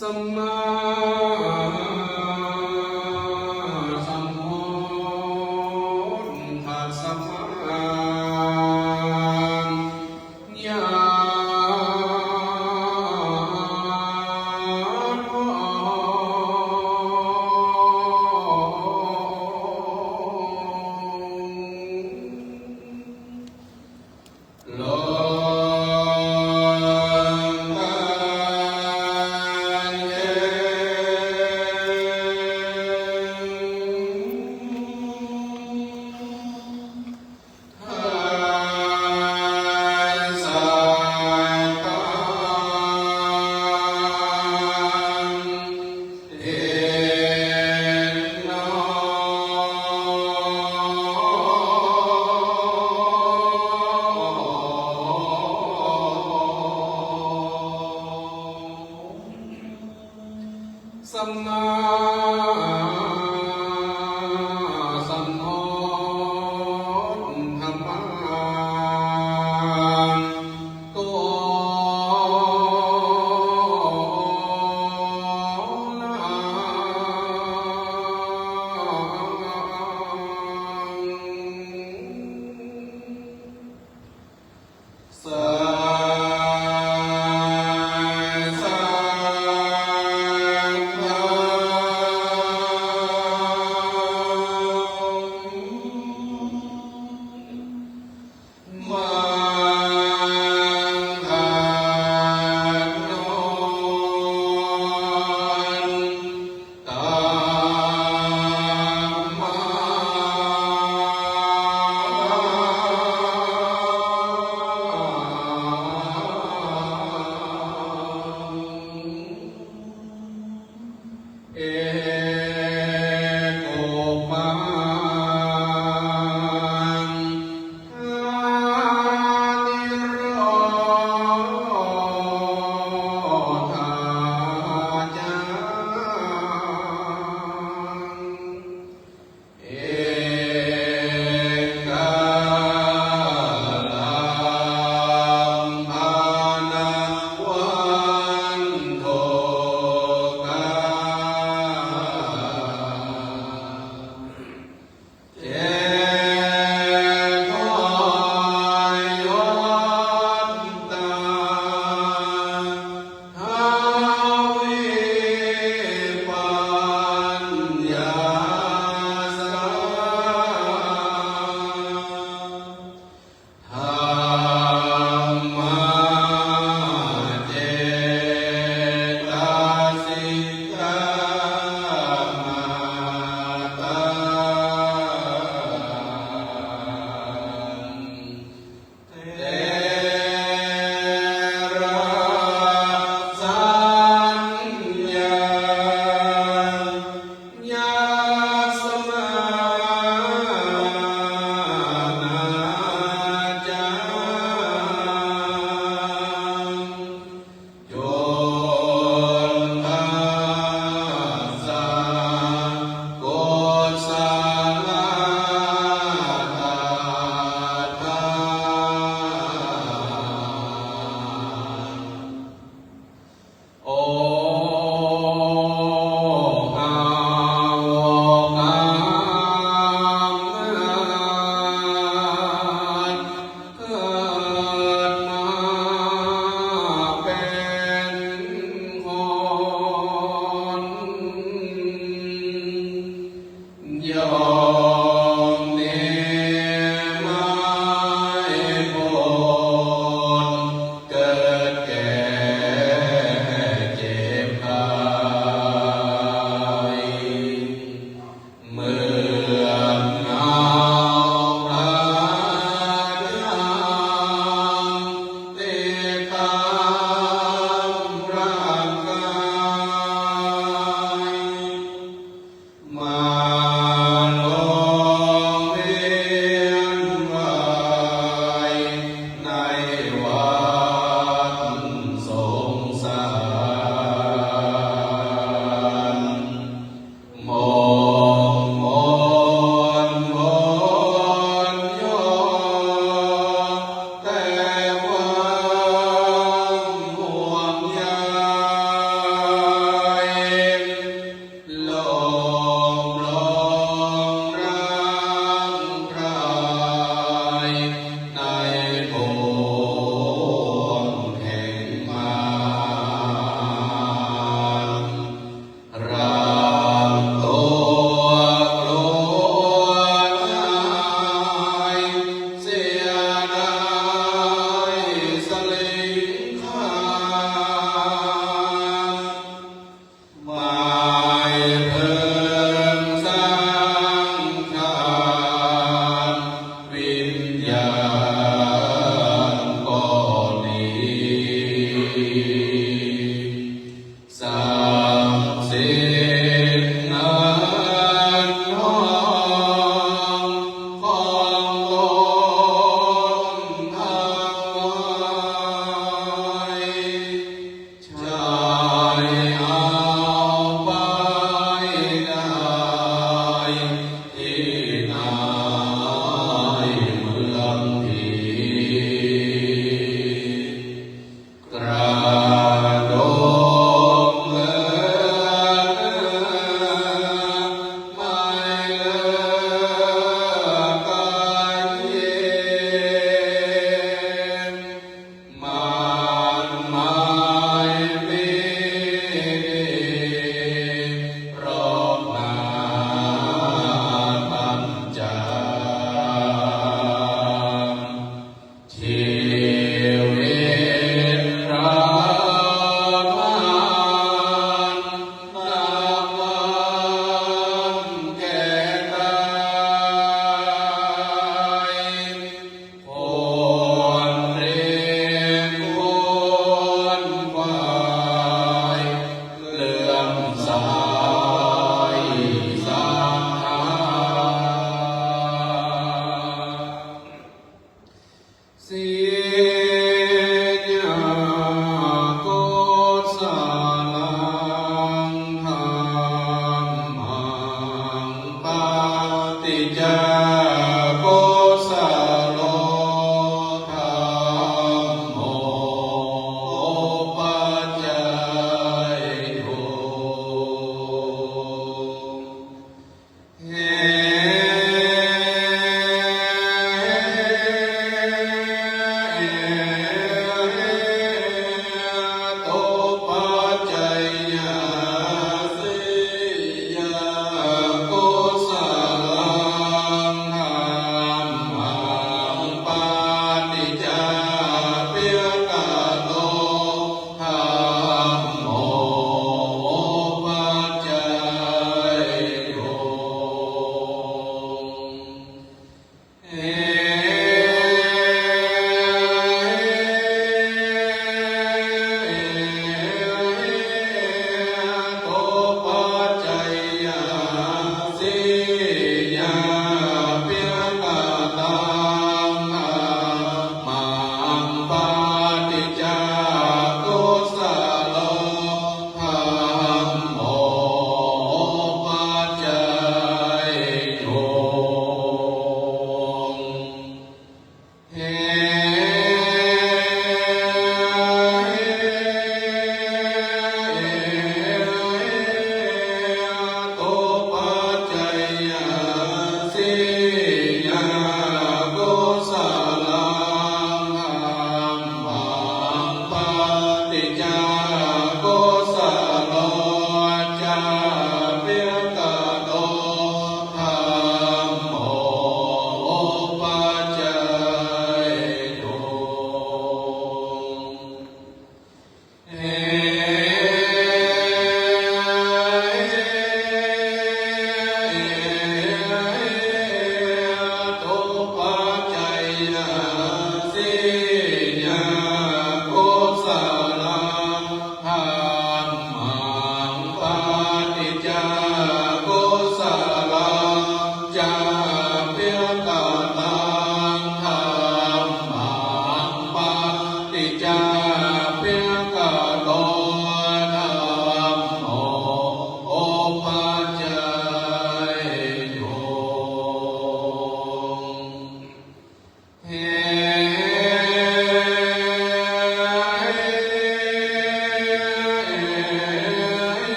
สัมมาสัมพุทธัสสะญาโลสัมมาสัมพุทธัสสะโตสาสา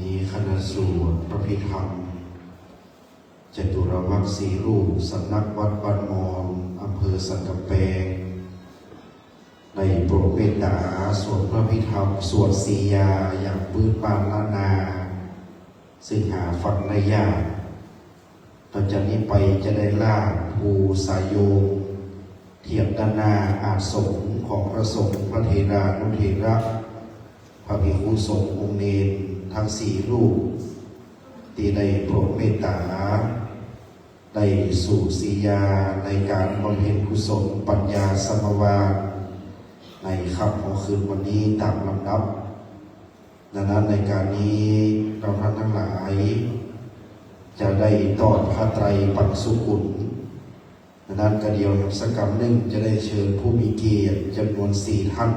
นี้คณะสวดพระพิธรรมจตุรวรรคสีรูปสำนักวัดบ้านมอนอำเภอสันกำแพงในโปรดเมตตาสวดพระพิธรรมสวดสียาอย่างปืนปานล้านนาซึ่งหาฟังได้ยากต่อจากนี้ไปจะได้ลากภูสายโยงเทียบด้านหน้าอาสงฆ์ของพระสงฆ์พระเถรานุเถระพระภิกขุสงฆ์องค์เนรทั้งสี่รูปที่ได้โปรดเมตตาได้สู่สียาในการบำเพ็ญกุศลปัญญาสมวาสในค่ำของคืนวันนี้ตามลำดับดังนั้นในการนี้เราท่านทั้งหลายจะได้ทอดผ้าไตรปังสุกุลดังนั้นกระเดียวแห่งสักกรรมหนึ่งจะได้เชิญผู้มีเกียรติจำนวน4 ท่าน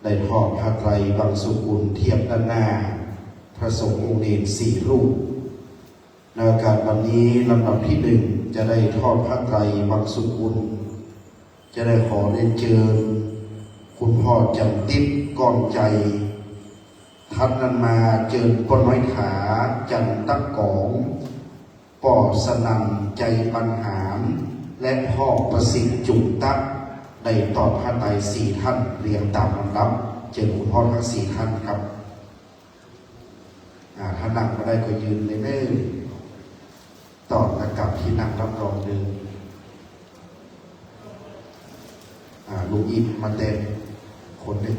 ได้ทอดผ้าไตรปังสุกุลเทียบด้านหน้าพระสงฆ์องค์เนร4 รูปในโอกาสวันนี้ลำดับที่ 1จะได้ทอดผ้าไตรปังสุกุลจะได้ขอเรียนเชิญคุณพ่อจำติดก้อนใจท่านนั้นมาเจิญปนไม้ขาจันตักกองป่อสนันใจปัญหารและพ่อประสิทธิ์จุงตักได้ตอบผ้าไตร4 ท่านเรียงตามลำดับเจิญคุณพ่อทั้ง4 ท่านครับถ้านั่งมาได้ก็ยืนเลยเด้อต่อตะกับที่นั่งรับรองหนึ่งลุงอินมาเต็มคนหนึ่ง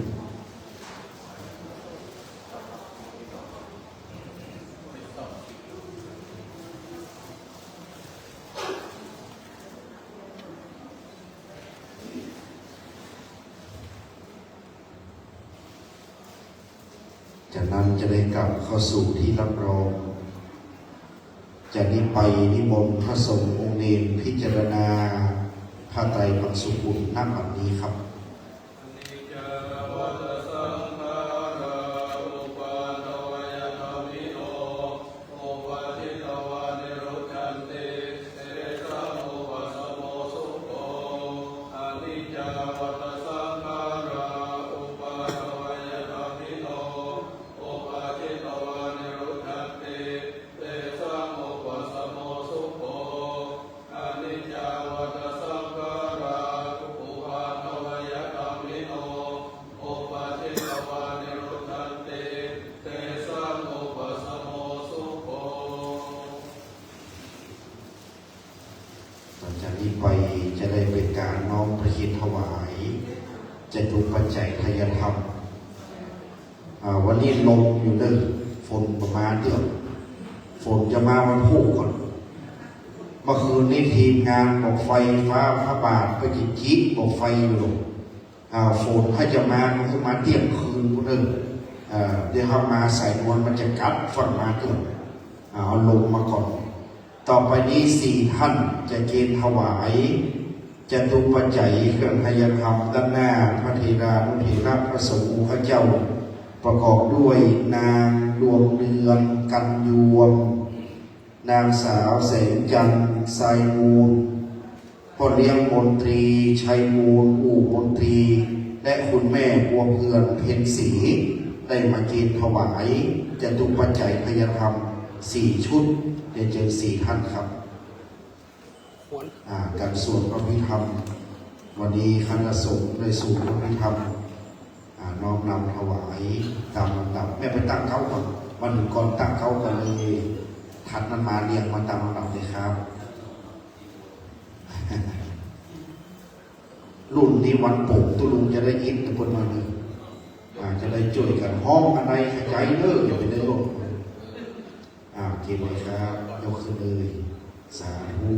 จากนั้นจะได้กลับเข้าสู่ที่รับรองจากนี้ไปนิมนต์พระสงฆ์องค์เนรพิจารณาผ้าไตรปังสุกุลณ บัดนี้ครับจากนี้ไปจะได้เป็นการน้อมพระคิดถวายจตุปัจจัยทายธรรมวันนี้ลมอยู่เด้อฝนประมาณเดือนฝนจะมาวันพุธก่อนเมื่อคืนนี้ทีมงานบอกไฟฟ้าพระบาทไปจิตจิตบอกไฟอยู่ฝนถ้าจะมามันก็มาเที่ยงคืนก็เด้อเดี๋ยวเขามาใส่นวลมันจะกัดฝนมาเกินเอาลมมาก่อนต่อไปนี้4 ท่านจะเกณฑ์ถวายจตุปัจจัยเครื่องทายธรรมด้านหน้าพระเถรานุเถระพระสงฆ์พระเจ้าประกอบด้วยนางดวงเดือนกันยวมนางสาวแสงจันทร์ไซมูลพ่อเลี้ยงมนตรีชัยมูลอู่มนตรีและคุณแม่บัวเพื่อนเพ็ญศรีได้มาเกณฑ์ถวายจตุปัจจัยทายธรรม4 ชุดเรียนเชิญ4 ท่านครับการสวดพระพิธรรมวันนี้คณะสงฆ์ได้สวดพระพิธรรมน้อมนำถวายตามลำดับแม่ไปตั้งเขาก่อนวันหนึ่งก่อนตั้งเขากันเลยถัดมันมาเรียงมาตามลำดับเลยครับรุ่นนี้วันโป่งตุลุงจะได้ยินแต่คนมาเลยจะได้ช่วยกันห้องอะไรขยายเลิกอย่าไปได้ลงเก็บไว้ครับยกขึ้นเลยสาธุ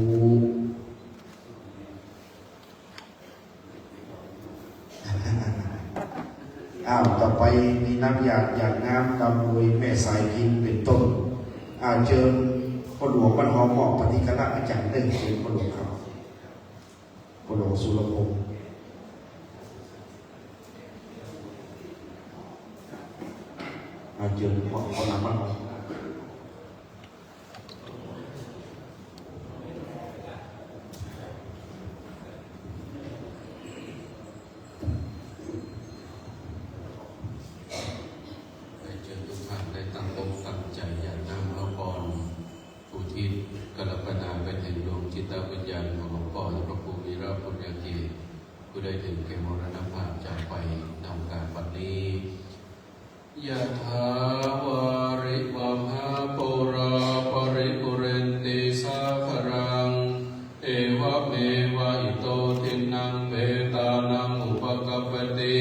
ต่อไปมีน้ำหยาดอย่างน้ำกำมวยแม่สายพินเป็นต้นเชิญพ่อหลวงบรรหอมปฏิฆะอาจารย์ได้เชิญพ่อหลวงครับพ่อหลวงสุรพงษ์เชิญพ่อหลวงบรรหอมเชิญทุกท่าน ได้ตั้งอกตั้งใจอยากนำเอาพรอุทิศกรปนาเป็นแห่งดวงจิตวิญญาณของหลวงพ่อพระภูมิราพุทธเกียรติผู้ได้ถึงแก่มรณภาพจากไปนำการปัจนี้ยะถาวาริวหาปุราปริปุเรนติสาคารังเอวะเมวะอิโตทินังเปตานังอุปกัปปติ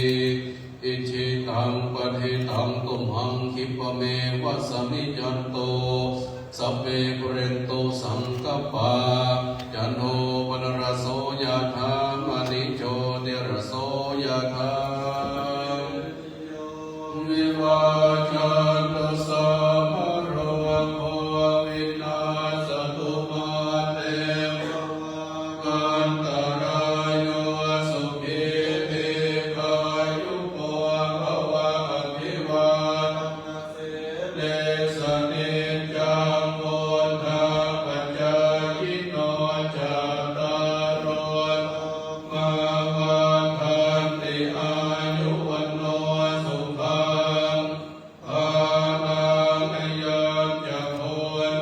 อิชิตังปฏิตังตุมหังคิปะเมวะสมิจจันโตสัพเพปุเรนโตสังกัปปะจันโทปนรสโสยะถามณิโชติรสโสยะถาวิวาจันตุสัพพะโรโควินาศตุมาเตกันตรายโยสุขิติกายุโกภวะอภิวาทเดสนิจังโมทาปัจจายโนจัตตารโอมาวันทันติอายุวันโนสุขังภาลังยัญจะโพ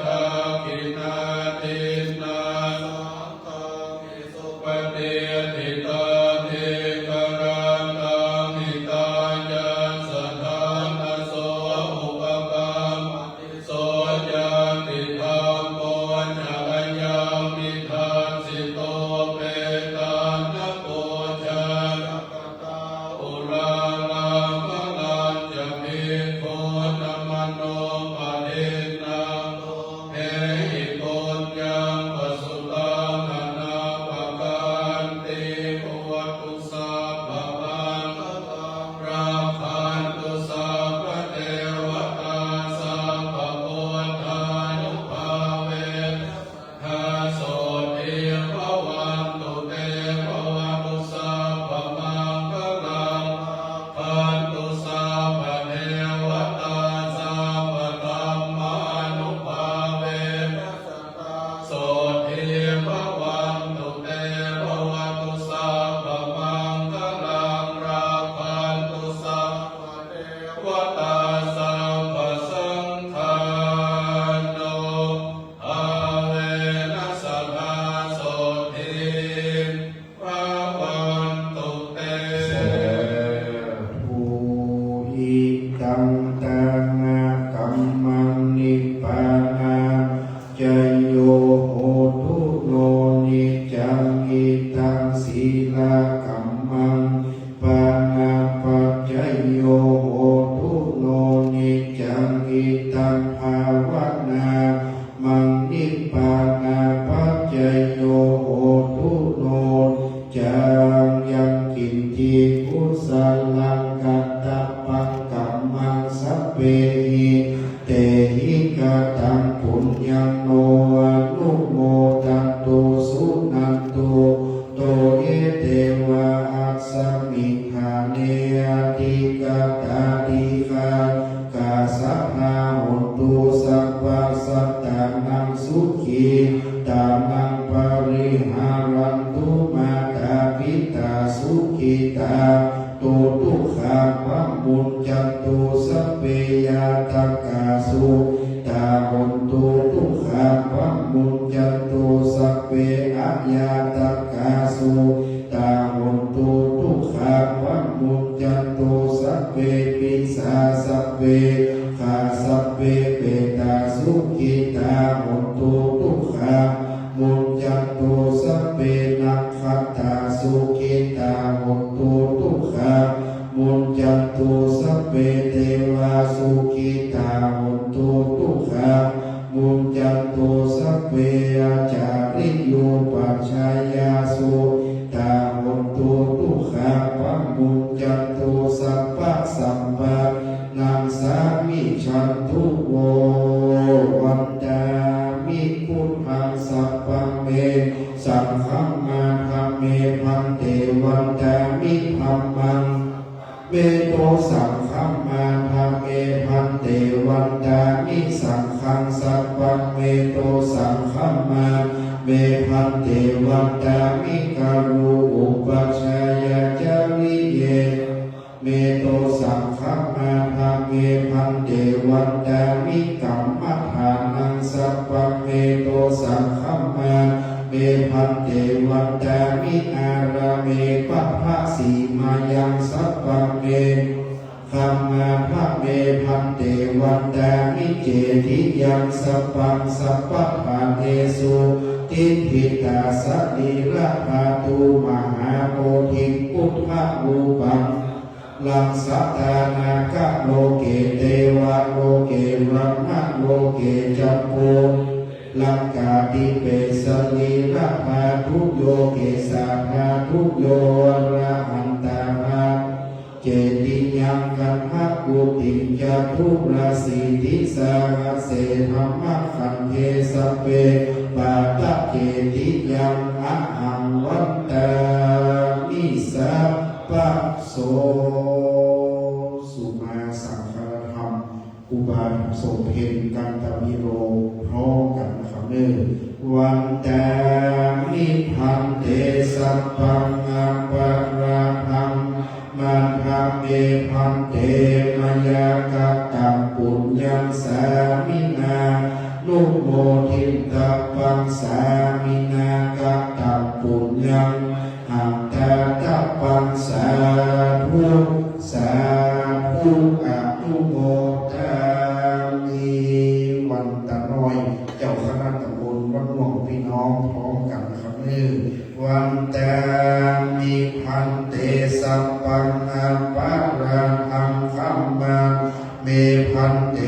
ธาคินาทินาสังฆมิสุปฏิทิตาเทกรันตังหิตายัสสะทานโสอุปกัมปิโสยันติธรรมโมจะยามิทันสิโตเปตานโกจารกตาอุราลังพลังจะพิโคตมโนปะเดนังเอหิโกญญังปสุตังอนาปกันติโอวัตตุสัพพะมังราคันตุสัพพะเทวตาสัพพะพุทธานุภาเวทัสโสติภวันตุเตภวัตุสัพพะมังคลังคันตุสัพพะเทวตาสัพพะธัมมานุภาเวโสติภวันตุเตภวัตุสัพพะมังคลังราคันตุสัพพะเทวตาสัพพะสังฆาโนอาเวนัสสะภาโสติภวันตุเต ภูหิตังตังกัมมังนิพพานาจโยโหตุโนนิจังอิทังศีลากัมมังปานาปัจจโยโหตุโนนิจังอิทังภาวนามังนิพพานาปัจจโยโหตุโนจังยังกินทีกุศลังกัตตปังกัมมังสัพเพหิเตหิกตังปุญญังโนอนุโมทันตุสุนันตุโตเยเตวะอัสสมิหาเนอติกตาติกากาสัพพาหุนตุสัพพะสัตตานังสุขีตานังปริหารันตุมาตาปิตาสุขิตาตุทุกขาปัมมุญจันตุสัพเพยาตักกาสุตาหุนตุทุกขาปัมมุญจันตุสัพเพอะยาตักกาสุตาหุนตุทุกขาปัมมุญจันตุสัพเพปิสาสัพเพขาสัพเพเปตาสุขิตาหุนตุทุกขามุญจันตุสัพเพนักขัตตาสุขิตาหุนตุทุกขามุญจันตุสัพเพเทวาสุขิตาหุนตุทุกขามุญจันตุสัพเพอาจาริโยปัจฉายาสุตาหุนตุทุกขาปัมมุญจันตุสัพพะสัมปะนังสามิชันทุโววันตามิพุทธังสัพพะเมสังฆังมาธัมเมพันเตวันตามิธัมมังเมโตสังฆังมาธัมเมพันเตวันตามิสังฆังสัพพะเมโตสังฆังมาเมพันเตวันตามิกาลุอุปัชฌายาจาริเยเมโตสังฆังมาธัมเมพันเต เทวันตามิกัมมัฏฐานังสัพพะเมโตสังฆมาเมพันเทวันตามิอาราเมปัพพะสีมายังสัพพะเมธัมมาภะเมพันเตวันตามิเจติยังสัพพังสัพพะปะเนสุทิฏฐิตาสนิระภาตุมหาโพธิพุทธรูปังลังสัตตานาคโลเกเทวะโลเกรัมะโลเกจัมโพลังกาติเปสนิระภาทุโยเกสาภาทุโยระหันตาภาเจติยังกันหะกุติจาทุราสีทิสาหเสธรรมะขันเทสเปปาตะเจติยังอะหังวันตามิสัพพะโสสุมาสังฆธรรมอุบาสกเพนกันตวิโรพร้อมกันนะครับเด้อวันตามิพันเตสัพพังอัปปะราภังมันภะเมพันเตมยากะตังปุญญังสามินานุโมทิตาปังสามินากะตังปุญญังหังตาตะปังสาธุสาธุอนุโมทามิวันตะน้อยเจ้าคณะตำบลวัดหลวงพี่น้องพร้อมกันนะครับเด้อวันตามิพันเตสัพพังอัปปะราภังคัมมาเมพันเต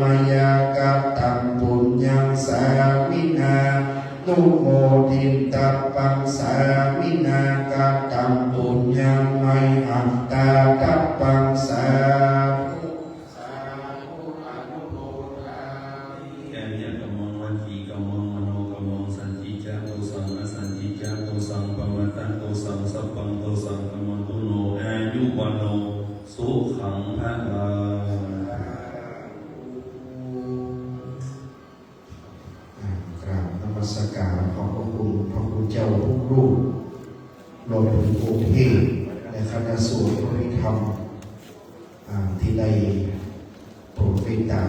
มยากะตังปุญญังสามินานุโมทิตาปังสามินากะตังปุญญังไมหันตาตัปปังสาธุสาธุอนุโมทามิ กายกรรมังวจีกรรมังมโนกรรมังสันติจาตุสังอสันติจาตุสังปวัตตันตุสังสัพพังตุสังกรรมังตุโนอายุวันโนสุขังภะลัง กราบนมัสการขอบพระคุณพระคุณเจ้าทุกรูปรวมถึงองค์เทพและคณะสงฆ์พระธรรมที่ได้โปรดเมตตา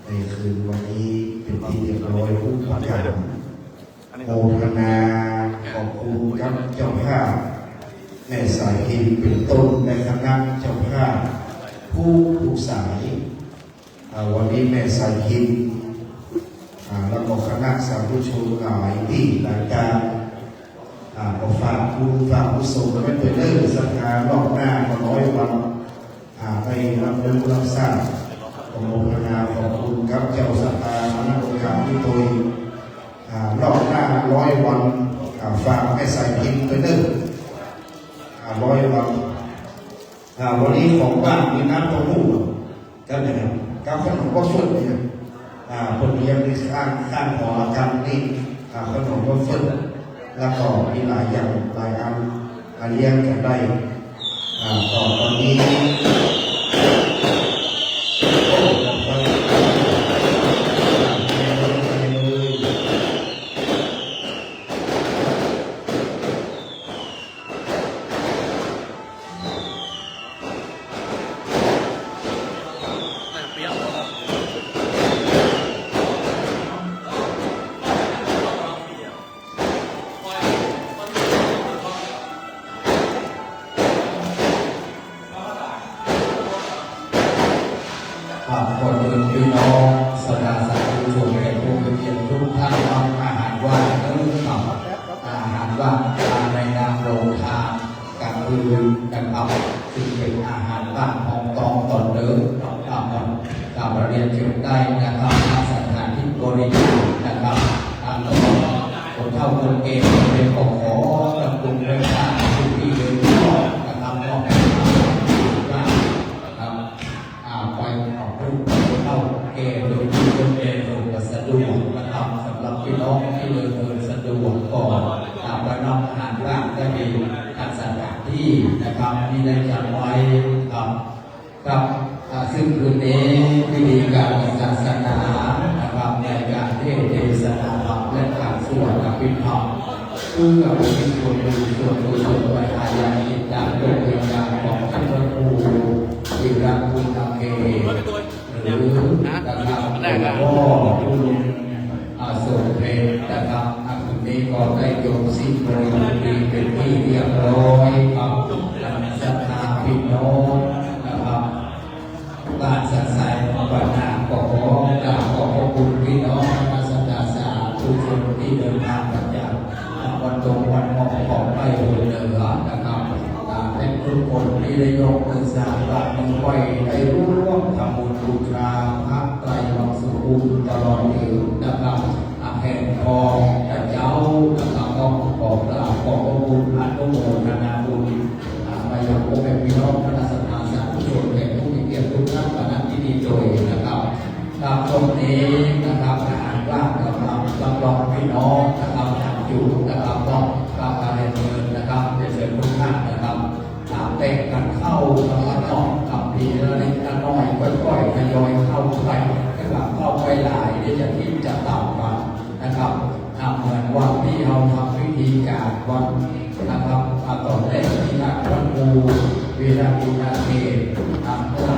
ในคืนวันนี้เป็นที่เรียบร้อยทุกประการโมทนาขอบคุณครับเจ้าภาพแม่สายพินเป็นต้นในคณะเจ้าภาพผู้ถูกสายวันนี้แม่สายพินแล้วก็คณะสาธุชนหลายที่หลายการก็ฝากคุณฝากผู้ส่งและไม่เป็นเรื่องสัญญารอบหน้าก็100 วันไปรับรู้รับทราบขอโมทนาขอบคุณครับเจ้าสภาคณะองค์การที่ตัวรอบหน้า100 วันฝากให้ใส่พิมพ์ไปเรื่อง100 วันวันนี้ของบ้านมีน้ำเต้าหู้กันนะครับกับขนมก็สุดเนี่ยคนเลี้ยงในข้างหอกันนี่ขนมก็สุดแล้วก็มีหลายอย่างหลายอันเลี้ยงกันได้ตอนนี้ขอบคุณพี่น้องสถาสาธุชนและผู้มีเกียรติทุกท่านทำอาหารว่างเริ่มทำอาหารว่างในนามโรงทานกันคืนกันทำซึ่งเป็นอาหารว่างของตองตอนเดิมกับเรียนเชิญได้นะครับสถานที่บริการนะครับแล้วก็คนเฒ่าคนแก่เป็นขอและคุณเรื่องการสิ่งที่เดินทางนะครับก็ไปของผู้เฒ่าแก่โดยที่คนแก่โดยสะดวกนะครับสำหรับพี่น้องที่เดินสะดวกก่อนประนอมอาหารว่างจะมีการสถานที่นะครับที่ได้จัดไว้กับซึ่งคืนนี้พิธีการศาสนานะครับในการเทศนาธรรมและการสวดอภิธรรมเพื่อเป็นส่วนบุญส่วนกุศลไว้อาญาจิตตามดวงวิญญาณของท่านพระครูอิรังคุณเก นะครับพ่อคุณส่งเพลงนะครับคุณนี้ก็ได้ยกสิ่งบริบูรณ์เป็นที่เรียบร้อยครับศรัทธาพี่น้องนะครับบ้านสัตย์ใสบ้านนาขอกราบขอบพระคุณพี่น้องมาศรัทธาสาธุชนที่เดินทางมาจากวันตรงวันเหมาะของไปหัวเหนือนะครับเป็นทุกคนที่ได้ยกมือสร้างบารมีไว้ได้ร่วมทำบุญบูชาพระไตรวังสุขุมตลอดถึงนะครับแห่งทองแต่เจ้านะครับก็ขอกราบขอบพระคุณอนุโมทนาบุญมายังองค์พี่น้องคณะสัตยาสาธุชนแห่งผู้มีเกียรติทุกท่านประนับที่ดีโดยนะครับตรงนี้นะครับการร่างกำลังจำลองพี่น้องนะครับจากอยู่นะครับต้องการเรียนเชิญนะครับเรียนเชิญทุกท่านนะครับแบ่งกันเข้าแล้วก็กับดีแล้วเล็กน้อยค่อยๆทยอยเข้าไปนะครับเข้าไปหลายที่จะที่จะต่ำกันนะครับเหมือนวันที่เราทำพิธีการวันนะครับตอนแรกที่นักวันบูเวลาบูนาเกตเมื่อ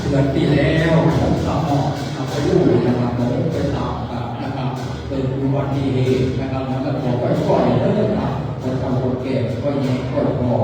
เดือนที่แล้วผมสมองไปดูนะครับผมไปตามกันนะครับเป็นอุบัติเหตุนะครับแล้วก็ขอค่อยๆเริ่มครับคนทำคนเก็บก็ยังก็พอ